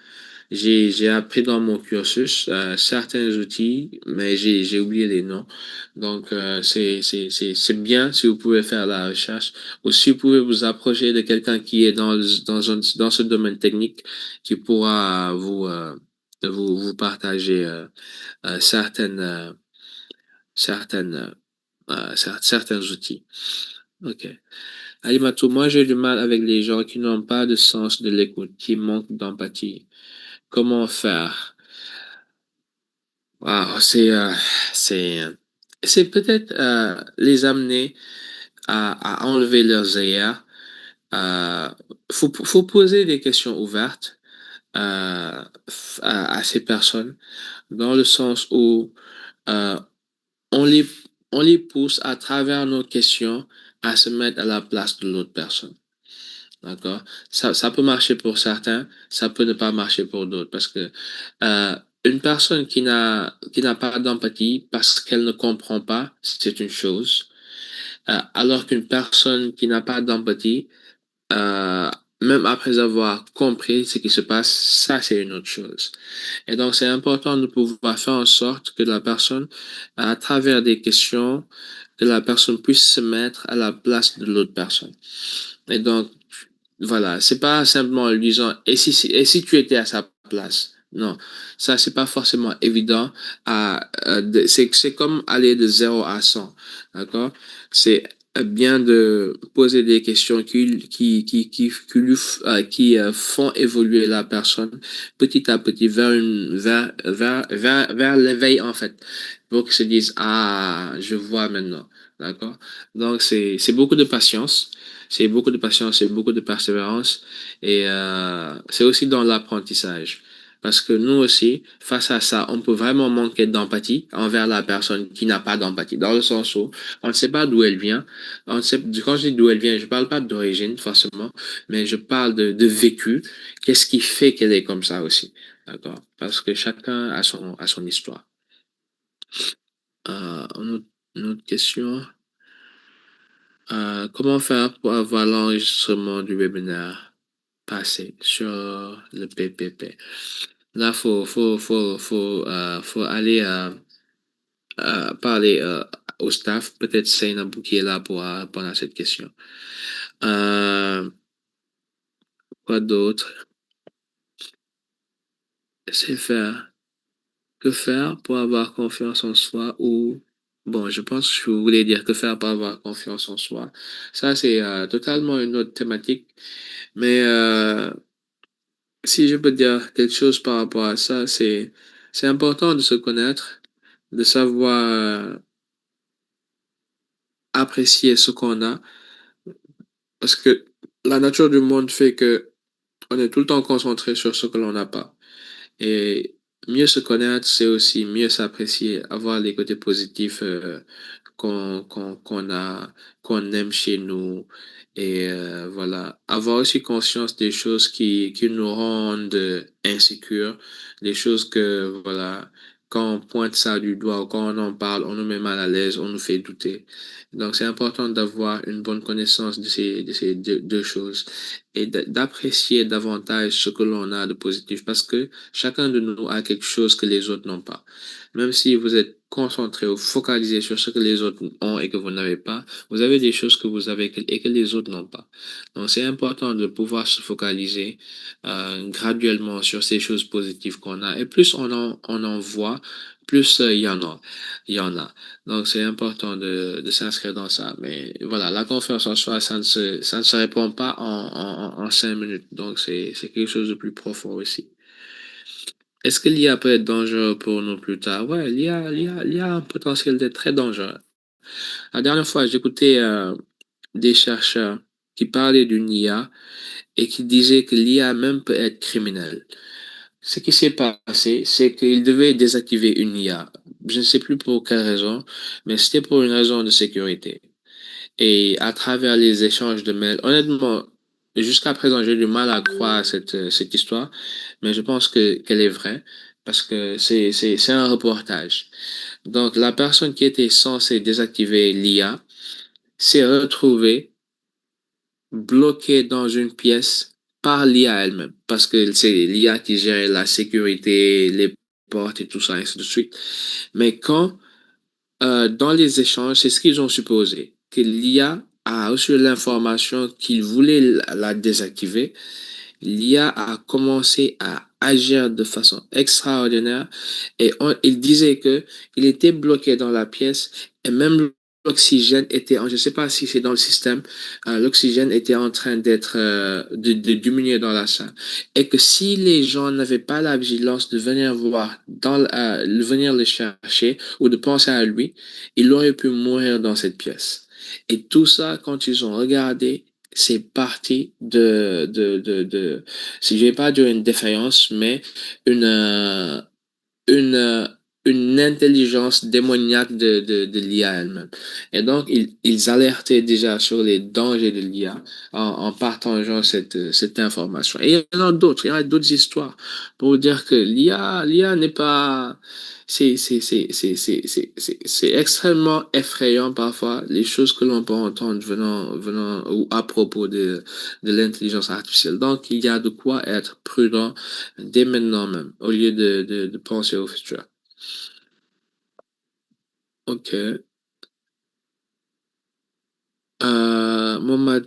J'ai appris dans mon cursus certains outils, mais j'ai oublié les noms. Donc, c'est bien si vous pouvez faire la recherche. Ou si vous pouvez vous approcher de quelqu'un qui est dans ce domaine technique, qui pourra vous partager certaines, certaines, certains outils. OK. Alimatou, moi j'ai du mal avec les gens qui n'ont pas de sens de l'écoute, qui manquent d'empathie. Comment faire? Wow, c'est, c'est peut-être les amener à enlever leurs œillères. Faut poser des questions ouvertes à ces personnes, dans le sens où euh, on les, on les pousse à travers nos questions à se mettre à la place de l'autre personne. D'accord? Ça peut marcher pour certains, ça peut ne pas marcher pour d'autres. Parce que une personne qui n'a pas d'empathie parce qu'elle ne comprend pas, c'est une chose. Alors qu'une personne qui n'a pas d'empathie, euh, même après avoir compris ce qui se passe, ça, c'est une autre chose. Et donc, c'est important de pouvoir faire en sorte que la personne, à travers des questions, que la personne puisse se mettre à la place de l'autre personne. Et donc, voilà, c'est pas simplement en lui disant, et si tu étais à sa place? Non, ça, c'est pas forcément évident. C'est comme aller de 0 à 100, d'accord? C'est bien de poser des questions qui font évoluer la personne petit à petit vers l'éveil, en fait, pour qu'ils se disent, ah, je vois maintenant, d'accord? Donc, c'est beaucoup de patience. C'est beaucoup de patience, c'est beaucoup de persévérance et c'est aussi dans l'apprentissage. Parce que nous aussi, face à ça, on peut vraiment manquer d'empathie envers la personne qui n'a pas d'empathie. Dans le sens où on ne sait pas d'où elle vient. On ne sait, quand je dis d'où elle vient, je ne parle pas d'origine forcément, mais je parle de vécu. Qu'est-ce qui fait qu'elle est comme ça aussi? D'accord? Parce que chacun a son histoire. Une autre question. Comment faire pour avoir l'enregistrement du webinaire passé sur le PPP? Là, faut aller parler au staff. Peut-être Seynabou qui est là pour répondre à cette question. Euh, quoi d'autre? C'est faire. Que faire pour avoir confiance en soi ou... Bon, je pense que vous voulez dire que faire pour avoir confiance en soi. Ça, c'est totalement une autre thématique. Mais si je peux dire quelque chose par rapport à ça, c'est important de se connaître, de savoir apprécier ce qu'on a, parce que la nature du monde fait que on est tout le temps concentré sur ce que l'on n'a pas. Et mieux se connaître, c'est aussi mieux s'apprécier, avoir les côtés positifs qu'on a, qu'on aime chez nous. Et voilà, avoir aussi conscience des choses qui nous rendent insécures, des choses que, voilà, quand on pointe ça du doigt ou quand on en parle, on nous met mal à l'aise, on nous fait douter. Donc, c'est important d'avoir une bonne connaissance de ces deux choses et d'apprécier davantage ce que l'on a de positif parce que chacun de nous a quelque chose que les autres n'ont pas. même si vous êtes concentré ou focalisé sur ce que les autres ont et que vous n'avez pas, vous avez des choses que vous avez et que les autres n'ont pas. Donc, c'est important de pouvoir se focaliser graduellement sur ces choses positives qu'on a. Et plus on en voit, plus il y en a. Il y en a. Donc, c'est important de s'inscrire dans ça. Mais voilà, la confiance en soi, ça ne se répond pas en 5 minutes. Donc, c'est quelque chose de plus profond aussi. Est-ce que l'IA peut être dangereux pour nous plus tard? Ouais, l'IA a un potentiel d'être très dangereux. La dernière fois, j'écoutais des chercheurs qui parlaient d'une IA et qui disaient que l'IA même peut être criminelle. Ce qui s'est passé, c'est qu'ils devaient désactiver une IA. Je ne sais plus pour quelle raison, mais c'était pour une raison de sécurité. Et à travers les échanges de mails, honnêtement, jusqu'à présent, j'ai du mal à croire cette histoire, mais je pense qu'elle est vraie parce que c'est un reportage. Donc, la personne qui était censée désactiver l'IA s'est retrouvée bloquée dans une pièce par l'IA elle-même parce que c'est l'IA qui gère la sécurité, les portes et tout ça, et ainsi de suite. Mais quand dans les échanges, c'est ce qu'ils ont supposé, que l'IA a reçu l'information qu'il voulait la désactiver. L'IA a commencé à agir de façon extraordinaire et il disait que il était bloqué dans la pièce et même l'oxygène était, je ne sais pas si c'est dans le système, l'oxygène était en train de diminuer dans la salle et que si les gens n'avaient pas la vigilance de venir voir, venir le chercher ou de penser à lui, il aurait pu mourir dans cette pièce. Et tout ça, quand ils ont regardé, c'est parti si je vais pas dire une défaillance, mais une, euh, une, euh, une intelligence démoniaque de l'IA elle-même. Et donc, ils alertaient déjà sur les dangers de l'IA en partageant cette information. Et il y en a d'autres histoires pour dire que l'IA n'est pas, c'est extrêmement effrayant parfois les choses que l'on peut entendre venant ou à propos de l'intelligence artificielle. Donc, il y a de quoi être prudent dès maintenant même, au lieu de penser au futur. Ok. Mohamed,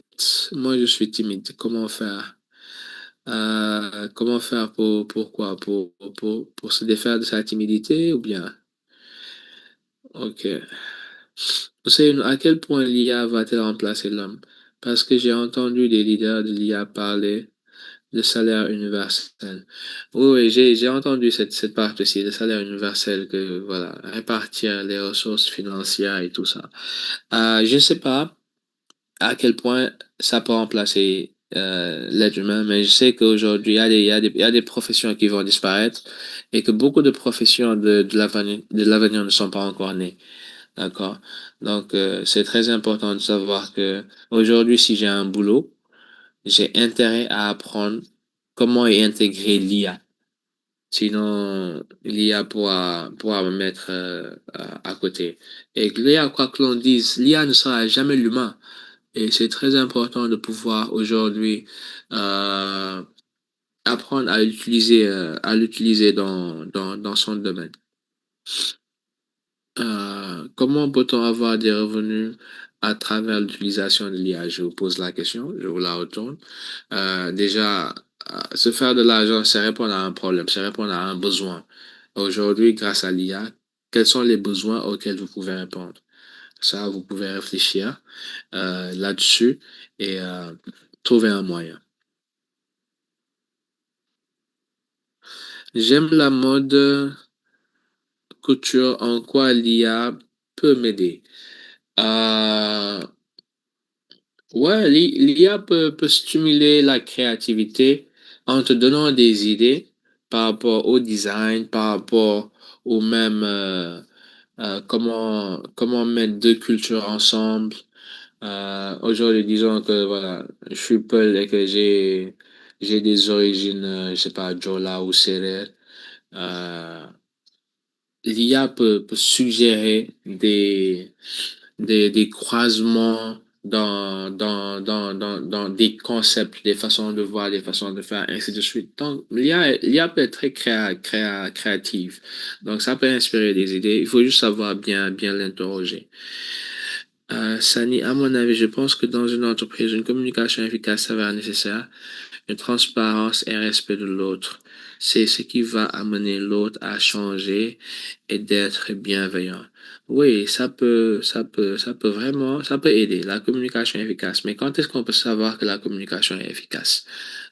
moi je suis timide. Comment faire? Comment faire pour quoi? Pour se défaire de sa timidité ou bien? Ok. Vous savez à quel point l'IA va-t-elle remplacer l'homme? Parce que j'ai entendu des leaders de l'IA parler de salaire universel. Oui, oui, j'ai entendu cette partie-ci, le salaire universel, que voilà, répartir les ressources financières et tout ça. Je ne sais pas à quel point ça peut remplacer l'être humain, mais je sais qu'aujourd'hui, il y a des professions qui vont disparaître et que beaucoup de professions de l'avenir ne sont pas encore nées. D'accord? Donc, c'est très important de savoir que aujourd'hui, si j'ai un boulot, j'ai intérêt à apprendre comment y intégrer l'IA. Sinon, l'IA pourra me mettre à côté. Et l'IA, quoi que l'on dise, l'IA ne sera jamais l'humain. Et c'est très important de pouvoir aujourd'hui euh, apprendre à l'utiliser dans son domaine. Comment peut-on avoir des revenus à travers l'utilisation de l'IA? Je vous pose la question, je vous la retourne. Déjà, se faire de l'argent, c'est répondre à un problème, c'est répondre à un besoin. Aujourd'hui, grâce à l'IA, quels sont les besoins auxquels vous pouvez répondre? Ça, vous pouvez réfléchir là-dessus et trouver un moyen. J'aime la mode couture, en quoi l'IA peut m'aider. Euh, Ouais, l'IA peut stimuler la créativité en te donnant des idées par rapport au design, par rapport au même comment mettre deux cultures ensemble. Aujourd'hui, disons que voilà, je suis Peul et que j'ai des origines, je sais pas, Jola ou Serer. Euh, L'IA peut suggérer des croisements dans des concepts, des façons de voir, des façons de faire, ainsi de suite. Donc, l'IA peut être très créative. Donc, ça peut inspirer des idées. Il faut juste savoir bien l'interroger. Sani, à mon avis, je pense que dans une entreprise, une communication efficace s'avère nécessaire, une transparence et un respect de l'autre. C'est ce qui va amener l'autre à changer et d'être bienveillant. Oui, ça peut aider, la communication efficace. Mais quand est-ce qu'on peut savoir que la communication est efficace?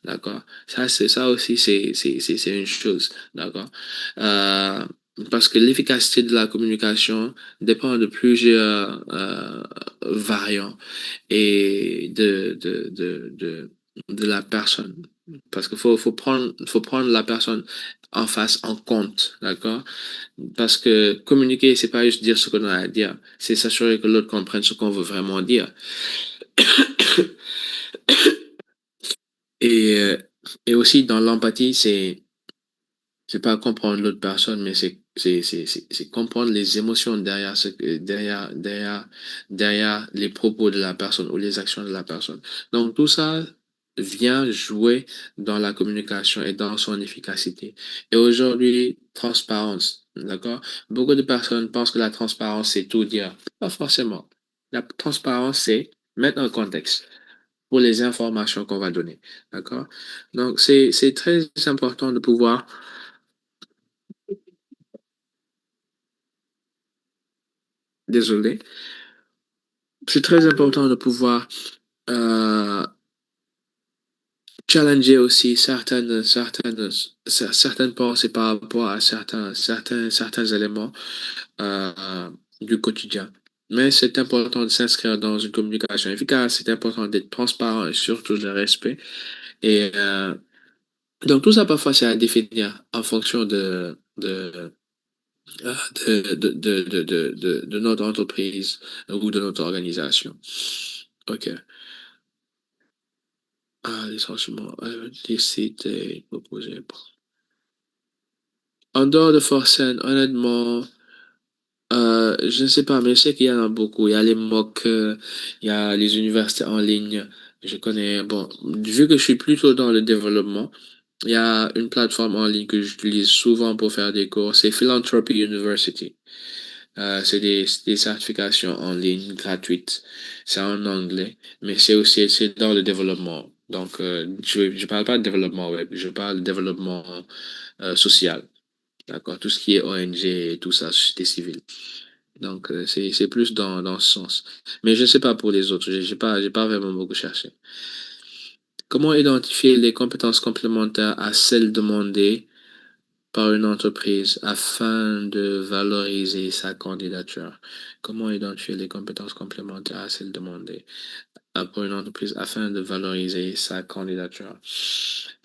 D'accord? Ça aussi, c'est une chose. D'accord? Euh, Parce que l'efficacité de la communication dépend de plusieurs variants et de la personne. Parce qu'il faut prendre la personne en face en compte, d'accord? Parce que communiquer, c'est pas juste dire ce qu'on a à dire, c'est s'assurer que l'autre comprenne ce qu'on veut vraiment dire. Et, euh, et aussi dans l'empathie, c'est pas comprendre l'autre personne, mais c'est comprendre les émotions derrière derrière les propos de la personne ou les actions de la personne. Donc, tout ça vient jouer dans la communication et dans son efficacité. Et aujourd'hui, transparence, d'accord? Beaucoup de personnes pensent que la transparence, c'est tout dire. Pas forcément. La transparence, c'est mettre un contexte pour les informations qu'on va donner, d'accord? Donc, c'est très important de pouvoir. Désolé. C'est très important de pouvoir euh, challenger aussi certaines pensées par rapport à certains éléments euh, du quotidien. Mais c'est important de s'inscrire dans une communication efficace, c'est important d'être transparent et surtout de respect. Et donc tout ça parfois c'est à définir en fonction de notre entreprise ou de notre organisation. OK. Ah, licenciement, décidé, proposé. En dehors de Forsen, honnêtement, je ne sais pas, mais je sais qu'il y en a beaucoup. Il y a les MOOC, il y a les universités en ligne. Je connais, bon, vu que je suis plutôt dans le développement, il y a une plateforme en ligne que j'utilise souvent pour faire des cours, c'est Philanthropy University. C'est des certifications en ligne gratuites. C'est en anglais, mais c'est dans le développement. Donc, je parle pas de développement web, je parle de développement social. D'accord? Tout ce qui est ONG et tout ça, société civile. Donc, c'est plus dans ce sens. Mais je ne sais pas pour les autres. J'ai pas vraiment beaucoup cherché. Comment identifier les compétences complémentaires à celles demandées par une entreprise afin de valoriser sa candidature? Comment identifier les compétences complémentaires à celles demandées pour une entreprise afin de valoriser sa candidature?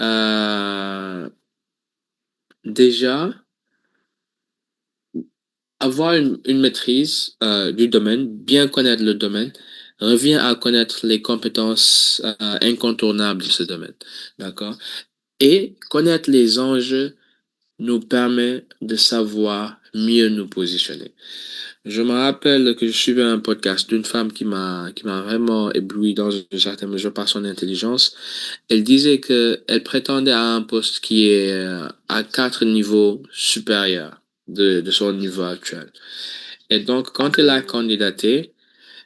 Euh, Déjà, avoir une maîtrise du domaine, bien connaître le domaine, revient à connaître les compétences incontournables de ce domaine. D'accord? Et connaître les enjeux nous permet de savoir mieux nous positionner. Je me rappelle que je suivais un podcast d'une femme qui m'a vraiment ébloui dans une certaine mesure par son intelligence. Elle disait que elle prétendait à un poste qui est à 4 niveaux supérieurs de son niveau actuel. Et donc, quand elle a candidaté,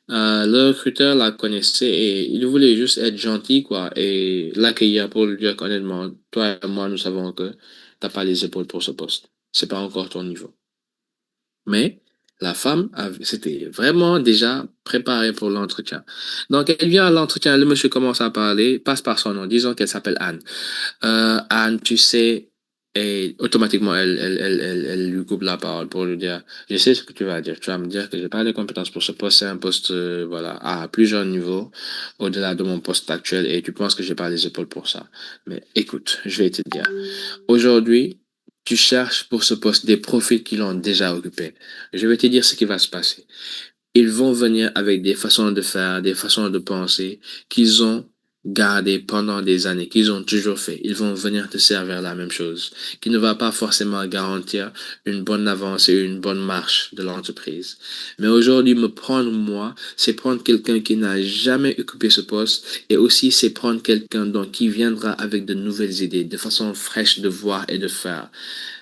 le recruteur la connaissait et il voulait juste être gentil, quoi, et l'accueillir pour lui dire qu'honnêtement, toi et moi, nous savons que t'as pas les épaules pour ce poste. C'est pas encore ton niveau. Mais la femme s'était vraiment déjà préparée pour l'entretien. Donc, elle vient à l'entretien, le monsieur commence à parler, passe par son nom, disons qu'elle s'appelle Anne. Anne, tu sais, et automatiquement, elle lui coupe la parole pour lui dire, je sais ce que tu vas dire. Tu vas me dire que j'ai pas les compétences pour ce poste. C'est un poste, voilà, à plusieurs niveaux, au-delà de mon poste actuel, et tu penses que j'ai pas les épaules pour ça. Mais écoute, je vais te dire. Aujourd'hui, tu cherches pour ce poste des profils qui l'ont déjà occupé. Je vais te dire ce qui va se passer. Ils vont venir avec des façons de faire, des façons de penser qu'ils ont gardé pendant des années, qu'ils ont toujours fait. Ils vont venir te servir la même chose, qui ne va pas forcément garantir une bonne avance et une bonne marche de l'entreprise. Mais aujourd'hui, me prendre moi, c'est prendre quelqu'un qui n'a jamais occupé ce poste et aussi c'est prendre quelqu'un donc qui viendra avec de nouvelles idées, de façon fraîche de voir et de faire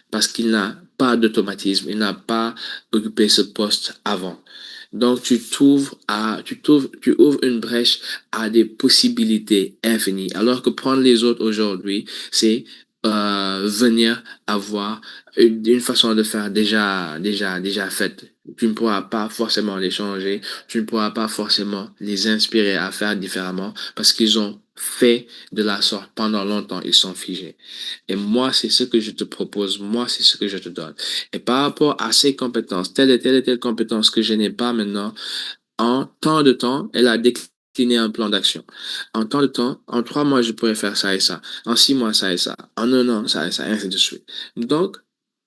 parce qu'il n'a pas d'automatisme, il n'a pas occupé ce poste avant. Donc, tu ouvres une brèche à des possibilités infinies. Alors que prendre les autres aujourd'hui, c'est venir avoir une façon de faire déjà faite. Tu ne pourras pas forcément les changer, tu ne pourras pas forcément les inspirer à faire différemment parce qu'ils ont fait de la sorte pendant longtemps, ils sont figés. Et moi, c'est ce que je te propose, moi, c'est ce que je te donne. Et par rapport à ces compétences, telle et telle compétence que je n'ai pas maintenant, en temps de temps, elle a décliné un plan d'action. En temps de temps, en 3 mois, je pourrais faire ça et ça. En 6 mois, ça et ça. En un an, ça et ça, et ainsi de suite. Donc,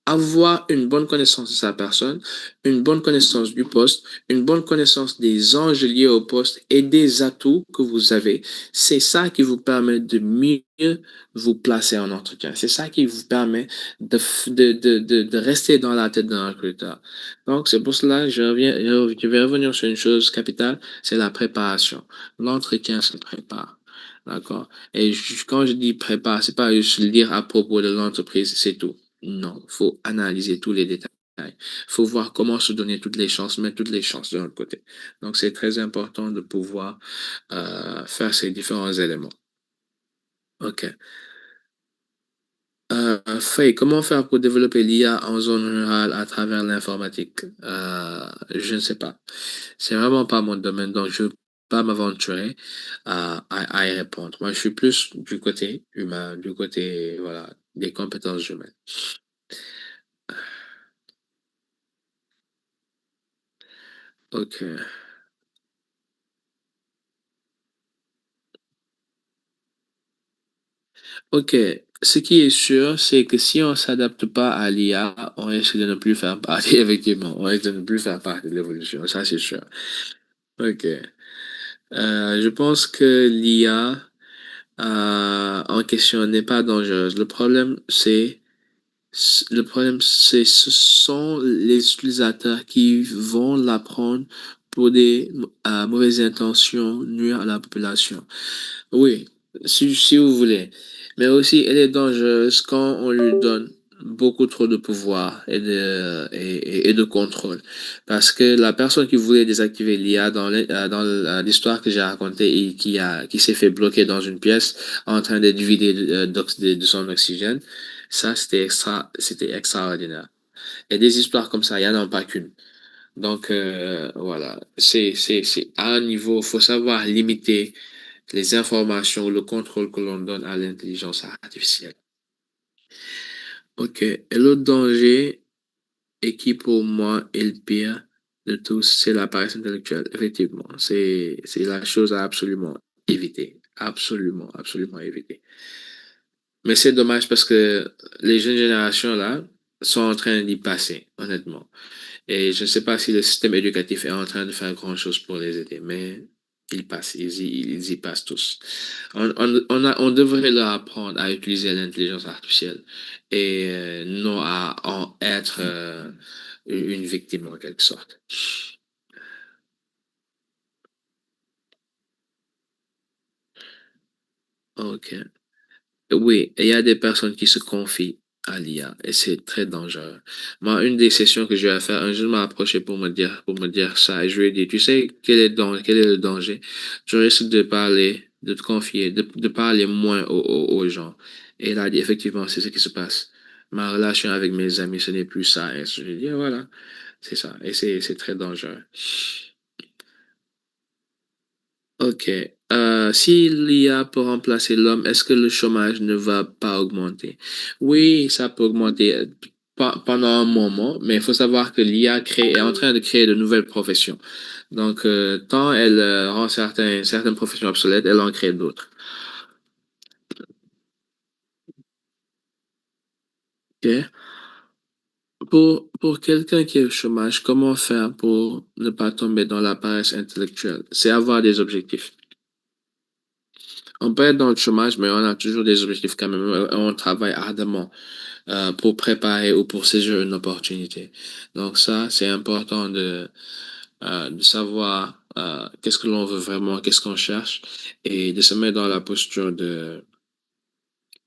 avoir une bonne connaissance de sa personne, une bonne connaissance du poste, une bonne connaissance des enjeux liés au poste et des atouts que vous avez, c'est ça qui vous permet de mieux vous placer en entretien. C'est ça qui vous permet de rester dans la tête d'un recruteur. Donc, c'est pour cela que je vais revenir sur une chose capitale, c'est la préparation. L'entretien se prépare. D'accord? Et quand je dis prépare, c'est pas juste lire à propos de l'entreprise, c'est tout. Non, il faut analyser tous les détails. Il faut voir comment se donner toutes les chances, mettre toutes les chances de notre côté. Donc, c'est très important de pouvoir faire ces différents éléments. OK. Faye, comment faire pour développer l'IA en zone rurale à travers l'informatique? Je ne sais pas. C'est vraiment pas mon domaine, donc je ne peux pas m'aventurer à y répondre. Moi, je suis plus du côté humain, du côté, voilà, des compétences humaines. OK. OK. Ce qui est sûr, c'est que si on ne s'adapte pas à l'IA, on risque de ne plus faire partie, effectivement, on risque de ne plus faire partie de l'évolution. Ça, c'est sûr. OK. Je pense que l'IA en question n'est pas dangereuse. Le problème, c'est ce sont les utilisateurs qui vont l'apprendre pour des mauvaises intentions, nuire à la population. Oui, si vous voulez. Mais aussi, elle est dangereuse quand on lui donne beaucoup trop de pouvoir et de contrôle. Parce que la personne qui voulait désactiver l'IA dans l'histoire que j'ai racontée et qui s'est fait bloquer dans une pièce en train d'être vidé de son oxygène, ça, c'était extraordinaire. Et des histoires comme ça, il n'y en a pas qu'une. Donc, voilà, c'est à un niveau, il faut savoir limiter les informations, le contrôle que l'on donne à l'intelligence artificielle. OK. Et l'autre danger, et qui pour moi est le pire de tous, c'est la paresse intellectuelle. Effectivement, c'est la chose à absolument éviter. Absolument, absolument éviter. Mais c'est dommage parce que les jeunes générations là sont en train d'y passer, honnêtement. Et je ne sais pas si le système éducatif est en train de faire grand-chose pour les aider, mais ils passent, ils y passent tous. On devrait leur apprendre à utiliser l'intelligence artificielle et non à en être une victime en quelque sorte. OK. Oui, il y a des personnes qui se confient à l'IA et c'est très dangereux. Moi, une des sessions que je vais faire, un jour m'a approché pour me dire ça et je lui ai dit, tu sais, quel est le danger? Tu risques de parler, de te confier, de parler moins aux gens. Et il a dit, effectivement, c'est ce qui se passe. Ma relation avec mes amis, ce n'est plus ça. Et je lui ai dit, voilà, c'est ça. Et c'est très dangereux. OK. Si l'IA peut remplacer l'homme, est-ce que le chômage ne va pas augmenter? Oui, ça peut augmenter pendant un moment, mais il faut savoir que l'IA est en train de créer de nouvelles professions. Donc, tant elle rend certaines professions obsolètes, elle en crée d'autres. OK? Pour quelqu'un qui est au chômage, comment faire pour ne pas tomber dans la paresse intellectuelle? C'est avoir des objectifs. On peut être dans le chômage, mais on a toujours des objectifs quand même. On travaille ardemment pour préparer ou pour saisir une opportunité. Donc ça, c'est important de savoir qu'est-ce que l'on veut vraiment, qu'est-ce qu'on cherche, et de se mettre dans la posture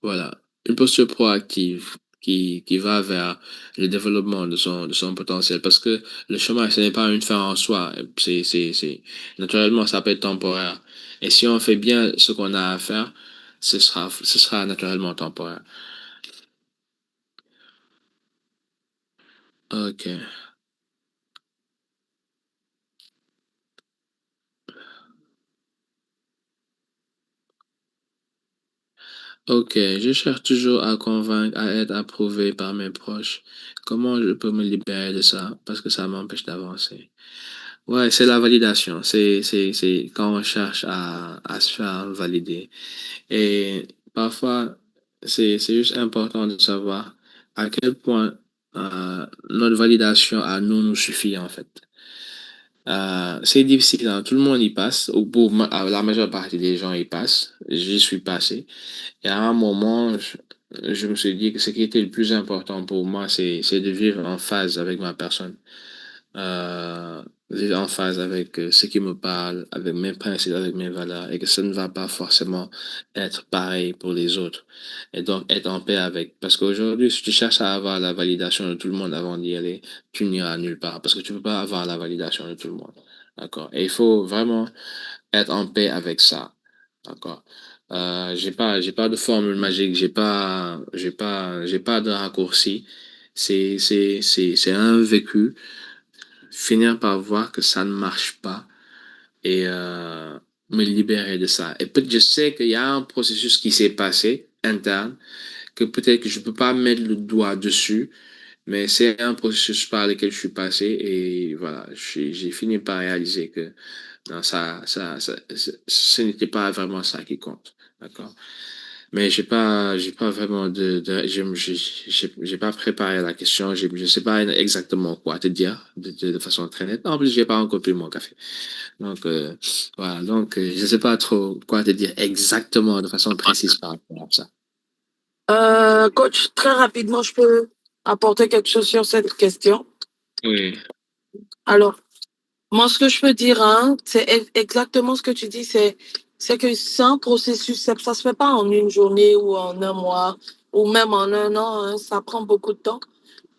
voilà, une posture proactive qui va vers le développement de son potentiel. Parce que le chômage, ce n'est pas une fin en soi. Naturellement, ça peut être temporaire. Et si on fait bien ce qu'on a à faire, ce sera naturellement temporaire. Ok. Ok, je cherche toujours à convaincre, à être approuvé par mes proches. Comment je peux me libérer de ça? Parce que ça m'empêche d'avancer. Ouais, c'est la validation. C'est quand on cherche à se faire valider. Et parfois, c'est juste important de savoir à quel point notre validation à nous nous suffit, en fait. C'est difficile, hein. Tout le monde y passe. La majeure partie des gens y passent. J'y suis passé. Et à un moment, je me suis dit que ce qui était le plus important pour moi, c'est de vivre en phase avec ma personne. Vivre en phase avec ce qui me parle, avec mes principes, avec mes valeurs, et que ça ne va pas forcément être pareil pour les autres. Et donc, être en paix avec. Parce qu'aujourd'hui, si tu cherches à avoir la validation de tout le monde avant d'y aller, tu n'iras nulle part. Parce que tu ne peux pas avoir la validation de tout le monde. D'accord? Et il faut vraiment être en paix avec ça. D'accord? J'ai pas de formule magique, j'ai pas de raccourci. C'est un vécu. Finir par voir que ça ne marche pas et me libérer de ça. Et peut-être je sais qu'il y a un processus qui s'est passé interne, que peut-être que je peux pas mettre le doigt dessus, mais c'est un processus par lequel je suis passé et voilà, j'ai fini par réaliser que non, ce n'était pas vraiment ça qui compte. D'accord? Mais j'ai pas vraiment j'ai pas préparé la question. Je sais pas exactement quoi te dire de façon très nette. En plus, j'ai pas encore pris mon café. Donc, voilà. Donc, je sais pas trop quoi te dire exactement de façon précise par rapport à ça. Coach, très rapidement, je peux apporter quelque chose sur cette question. Oui, Alors, moi, ce que je peux dire, hein, c'est exactement ce que tu dis, c'est que c'est un processus, ça se fait pas en une journée ou en un mois ou même en un an, hein, ça prend beaucoup de temps.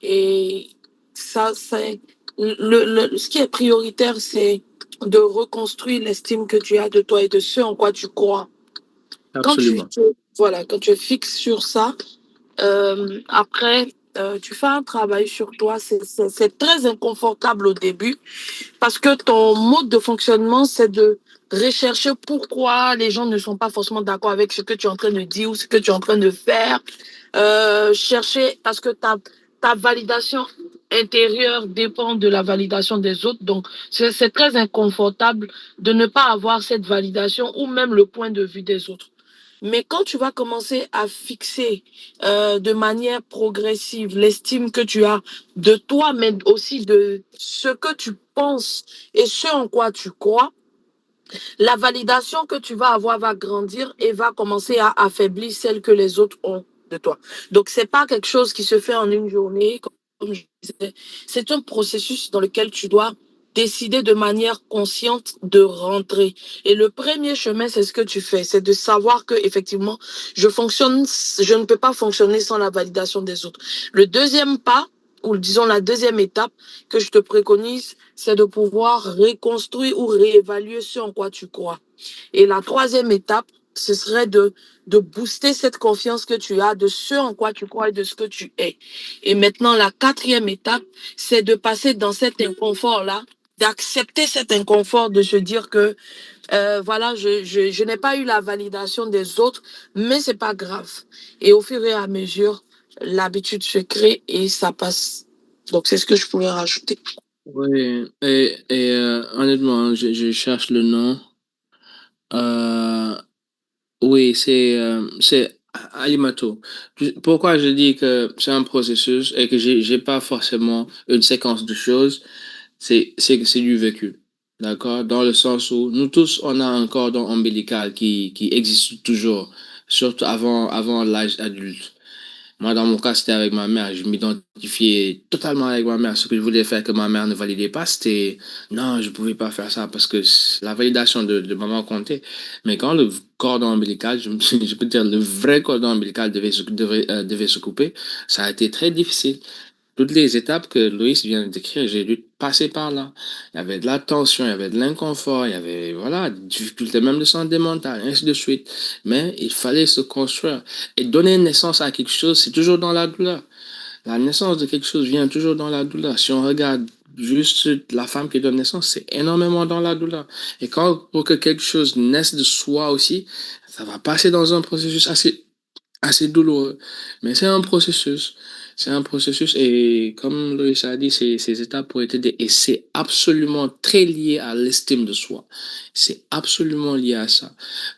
Et ça, c'est ce qui est prioritaire, c'est de reconstruire l'estime que tu as de toi et de ce en quoi tu crois. Quand tu, absolument. voilà, quand tu es fixe sur ça, après, tu fais un travail sur toi. C'est très inconfortable au début parce que ton mode de fonctionnement, c'est de rechercher pourquoi les gens ne sont pas forcément d'accord avec ce que tu es en train de dire ou ce que tu es en train de faire. Chercher parce que ta validation intérieure dépend de la validation des autres. Donc, c'est très inconfortable de ne pas avoir cette validation ou même le point de vue des autres. Mais quand tu vas commencer à fixer de manière progressive l'estime que tu as de toi, mais aussi de ce que tu penses et ce en quoi tu crois, la validation que tu vas avoir va grandir et va commencer à affaiblir celle que les autres ont de toi. Donc, c'est pas quelque chose qui se fait en une journée, comme je disais. C'est un processus dans lequel tu dois décider de manière consciente de rentrer. Et le premier chemin, c'est ce que tu fais, c'est de savoir que effectivement, je ne peux pas fonctionner sans la validation des autres. Le deuxième pas, ou disons la deuxième étape que je te préconise, c'est de pouvoir reconstruire ou réévaluer ce en quoi tu crois. Et la troisième étape, ce serait de booster cette confiance que tu as de ce en quoi tu crois et de ce que tu es. Et maintenant, la quatrième étape, c'est de passer dans cet inconfort-là, d'accepter cet inconfort, de se dire que voilà, je n'ai pas eu la validation des autres, mais c'est pas grave. Et au fur et à mesure, l'habitude se crée et ça passe. Donc, c'est ce que je pourrais rajouter. Oui, et honnêtement, je cherche le nom. Euh, Oui, c'est Alimato. Pourquoi je dis que c'est un processus et que j'ai pas forcément une séquence de choses, c'est que c'est du vécu. D'accord? Dans le sens où nous tous, on a un cordon ombilical qui existe toujours, surtout avant l'âge adulte. Moi, dans mon cas, c'était avec ma mère. Je m'identifiais totalement avec ma mère. Ce que je voulais faire que ma mère ne validait pas, c'était non, je ne pouvais pas faire ça parce que la validation de maman comptait. Mais quand le cordon ombilical, je peux dire le vrai cordon ombilical devait se couper, ça a été très difficile. Toutes les étapes que Loïs vient de décrire, j'ai dû passer par là. Il y avait de la tension, il y avait de l'inconfort, il y avait, voilà, des difficultés même de santé mentale, ainsi de suite. Mais il fallait se construire. Et donner naissance à quelque chose, c'est toujours dans la douleur. La naissance de quelque chose vient toujours dans la douleur. Si on regarde juste la femme qui donne naissance, c'est énormément dans la douleur. Et quand, pour que quelque chose naisse de soi aussi, ça va passer dans un processus assez douloureux. Mais c'est un processus. C'est un processus et comme Loïs a dit, ces étapes pourraient aider et c'est absolument très lié à l'estime de soi. C'est absolument lié à ça.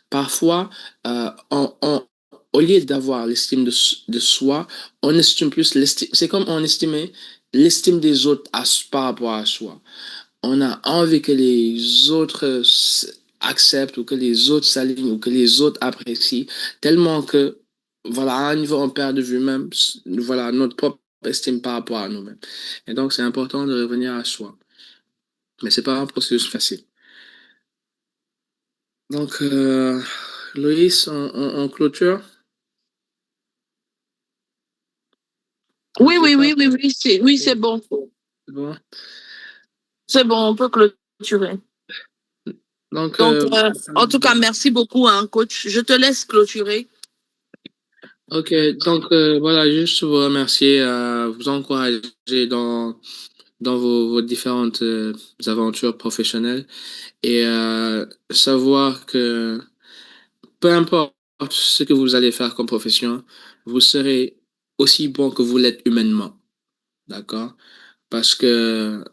Parfois, au lieu d'avoir l'estime de soi, on estime plus l'estime. C'est comme on estimait l'estime des autres par rapport à soi. On a envie que les autres acceptent ou que les autres s'alignent ou que les autres apprécient tellement que, voilà, à un niveau, on perd de vue même, voilà, notre propre estime par rapport à nous-mêmes. Et donc, c'est important de revenir à soi. Mais c'est pas un processus facile. Donc, Loïs, on clôture? Oui, Je sais oui, pas. oui, oui, oui, c'est bon. Bon. C'est bon, on peut clôturer. Donc, Donc, en tout cas, merci beaucoup, hein, coach. Je te laisse clôturer. ok. Donc, voilà, juste vous remercier, vous encourager dans vos différentes aventures professionnelles et savoir que peu importe ce que vous allez faire comme profession, vous serez aussi bon que vous l'êtes humainement. D'accord? Parce que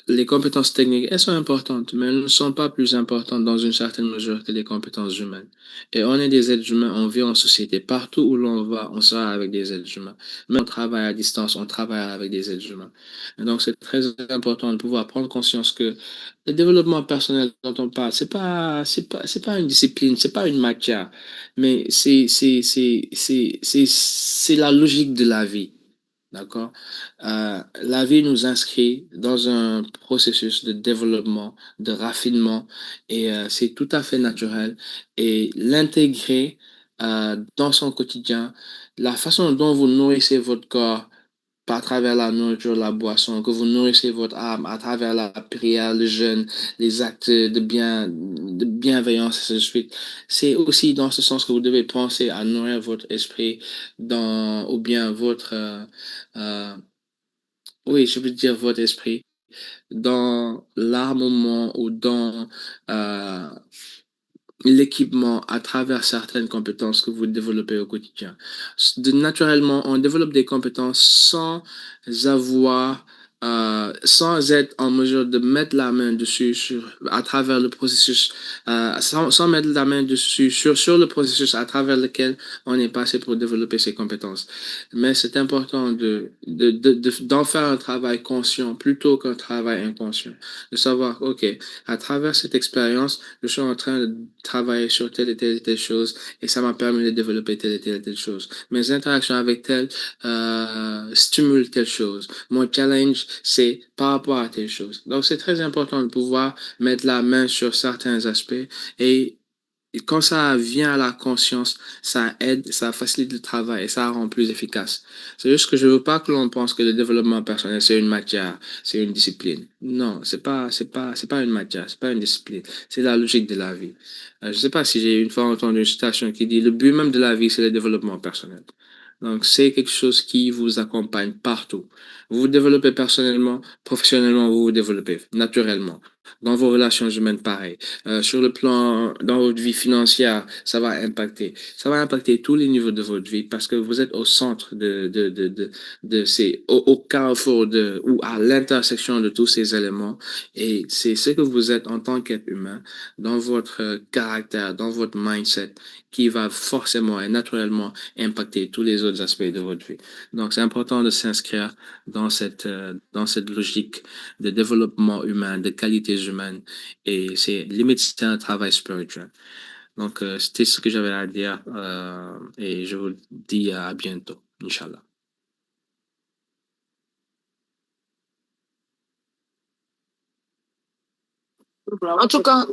les compétences techniques, elles sont importantes, mais elles ne sont pas plus importantes dans une certaine mesure que les compétences humaines. Et on est des êtres humains, on vit en société. Partout où l'on va, on sera avec des êtres humains. Même on travaille à distance, on travaille avec des êtres humains. Et donc, c'est très important de pouvoir prendre conscience que le développement personnel dont on parle, c'est pas une discipline, c'est pas une matière, mais c'est la logique de la vie. D'accord? La vie nous inscrit dans un processus de développement, de raffinement, et c'est tout à fait naturel. Et l'intégrer dans son quotidien, la façon dont vous nourrissez votre corps, à travers la nourriture, la boisson, que vous nourrissez votre âme à travers la prière, le jeûne, les actes de bienveillance, et ainsi de suite. C'est aussi dans ce sens que vous devez penser à nourrir votre esprit ou bien euh, oui, je veux dire votre esprit dans l'armement ou dans euh, l'équipement à travers certaines compétences que vous développez au quotidien. Naturellement, on développe des compétences avoir, sans être en mesure de mettre la main dessus à travers le processus, sans mettre la main dessus sur le processus à travers lequel on est passé pour développer ces compétences. Mais c'est important d'en faire un travail conscient plutôt qu'un travail inconscient. De savoir, OK, à travers cette expérience, je suis en train de travailler sur telle et telle chose et ça m'a permis de développer telle et telle chose. Mes interactions avec tel stimulent telle chose. Mon challenge, c'est par rapport à telle chose. Donc, c'est très important de pouvoir mettre la main sur certains aspects et quand ça vient à la conscience, ça aide, ça facilite le travail et ça rend plus efficace. C'est juste que je veux pas que l'on pense que le développement personnel, c'est une matière, c'est une discipline. Non, c'est pas une matière, c'est pas une discipline. C'est la logique de la vie. Je sais pas si j'ai une fois entendu une citation qui dit le but même de la vie, c'est le développement personnel. Donc, c'est quelque chose qui vous accompagne partout. Vous vous développez personnellement, professionnellement, vous vous développez naturellement. Dans vos relations humaines, pareil. Sur le plan, dans votre vie financière, ça va impacter. Ça va impacter tous les niveaux de votre vie parce que vous êtes au centre au carrefour ou à l'intersection de tous ces éléments. Et c'est ce que vous êtes en tant qu'être humain, dans votre caractère, dans votre mindset, qui va forcément et naturellement impacter tous les autres aspects de votre vie. Donc, c'est important de s'inscrire dans cette logique de développement humain, de qualité humaines. Et c'est limite, c'est un travail spirituel. Donc, c'était ce que j'avais à dire. Et je vous dis à bientôt, Inch'Allah. En tout cas,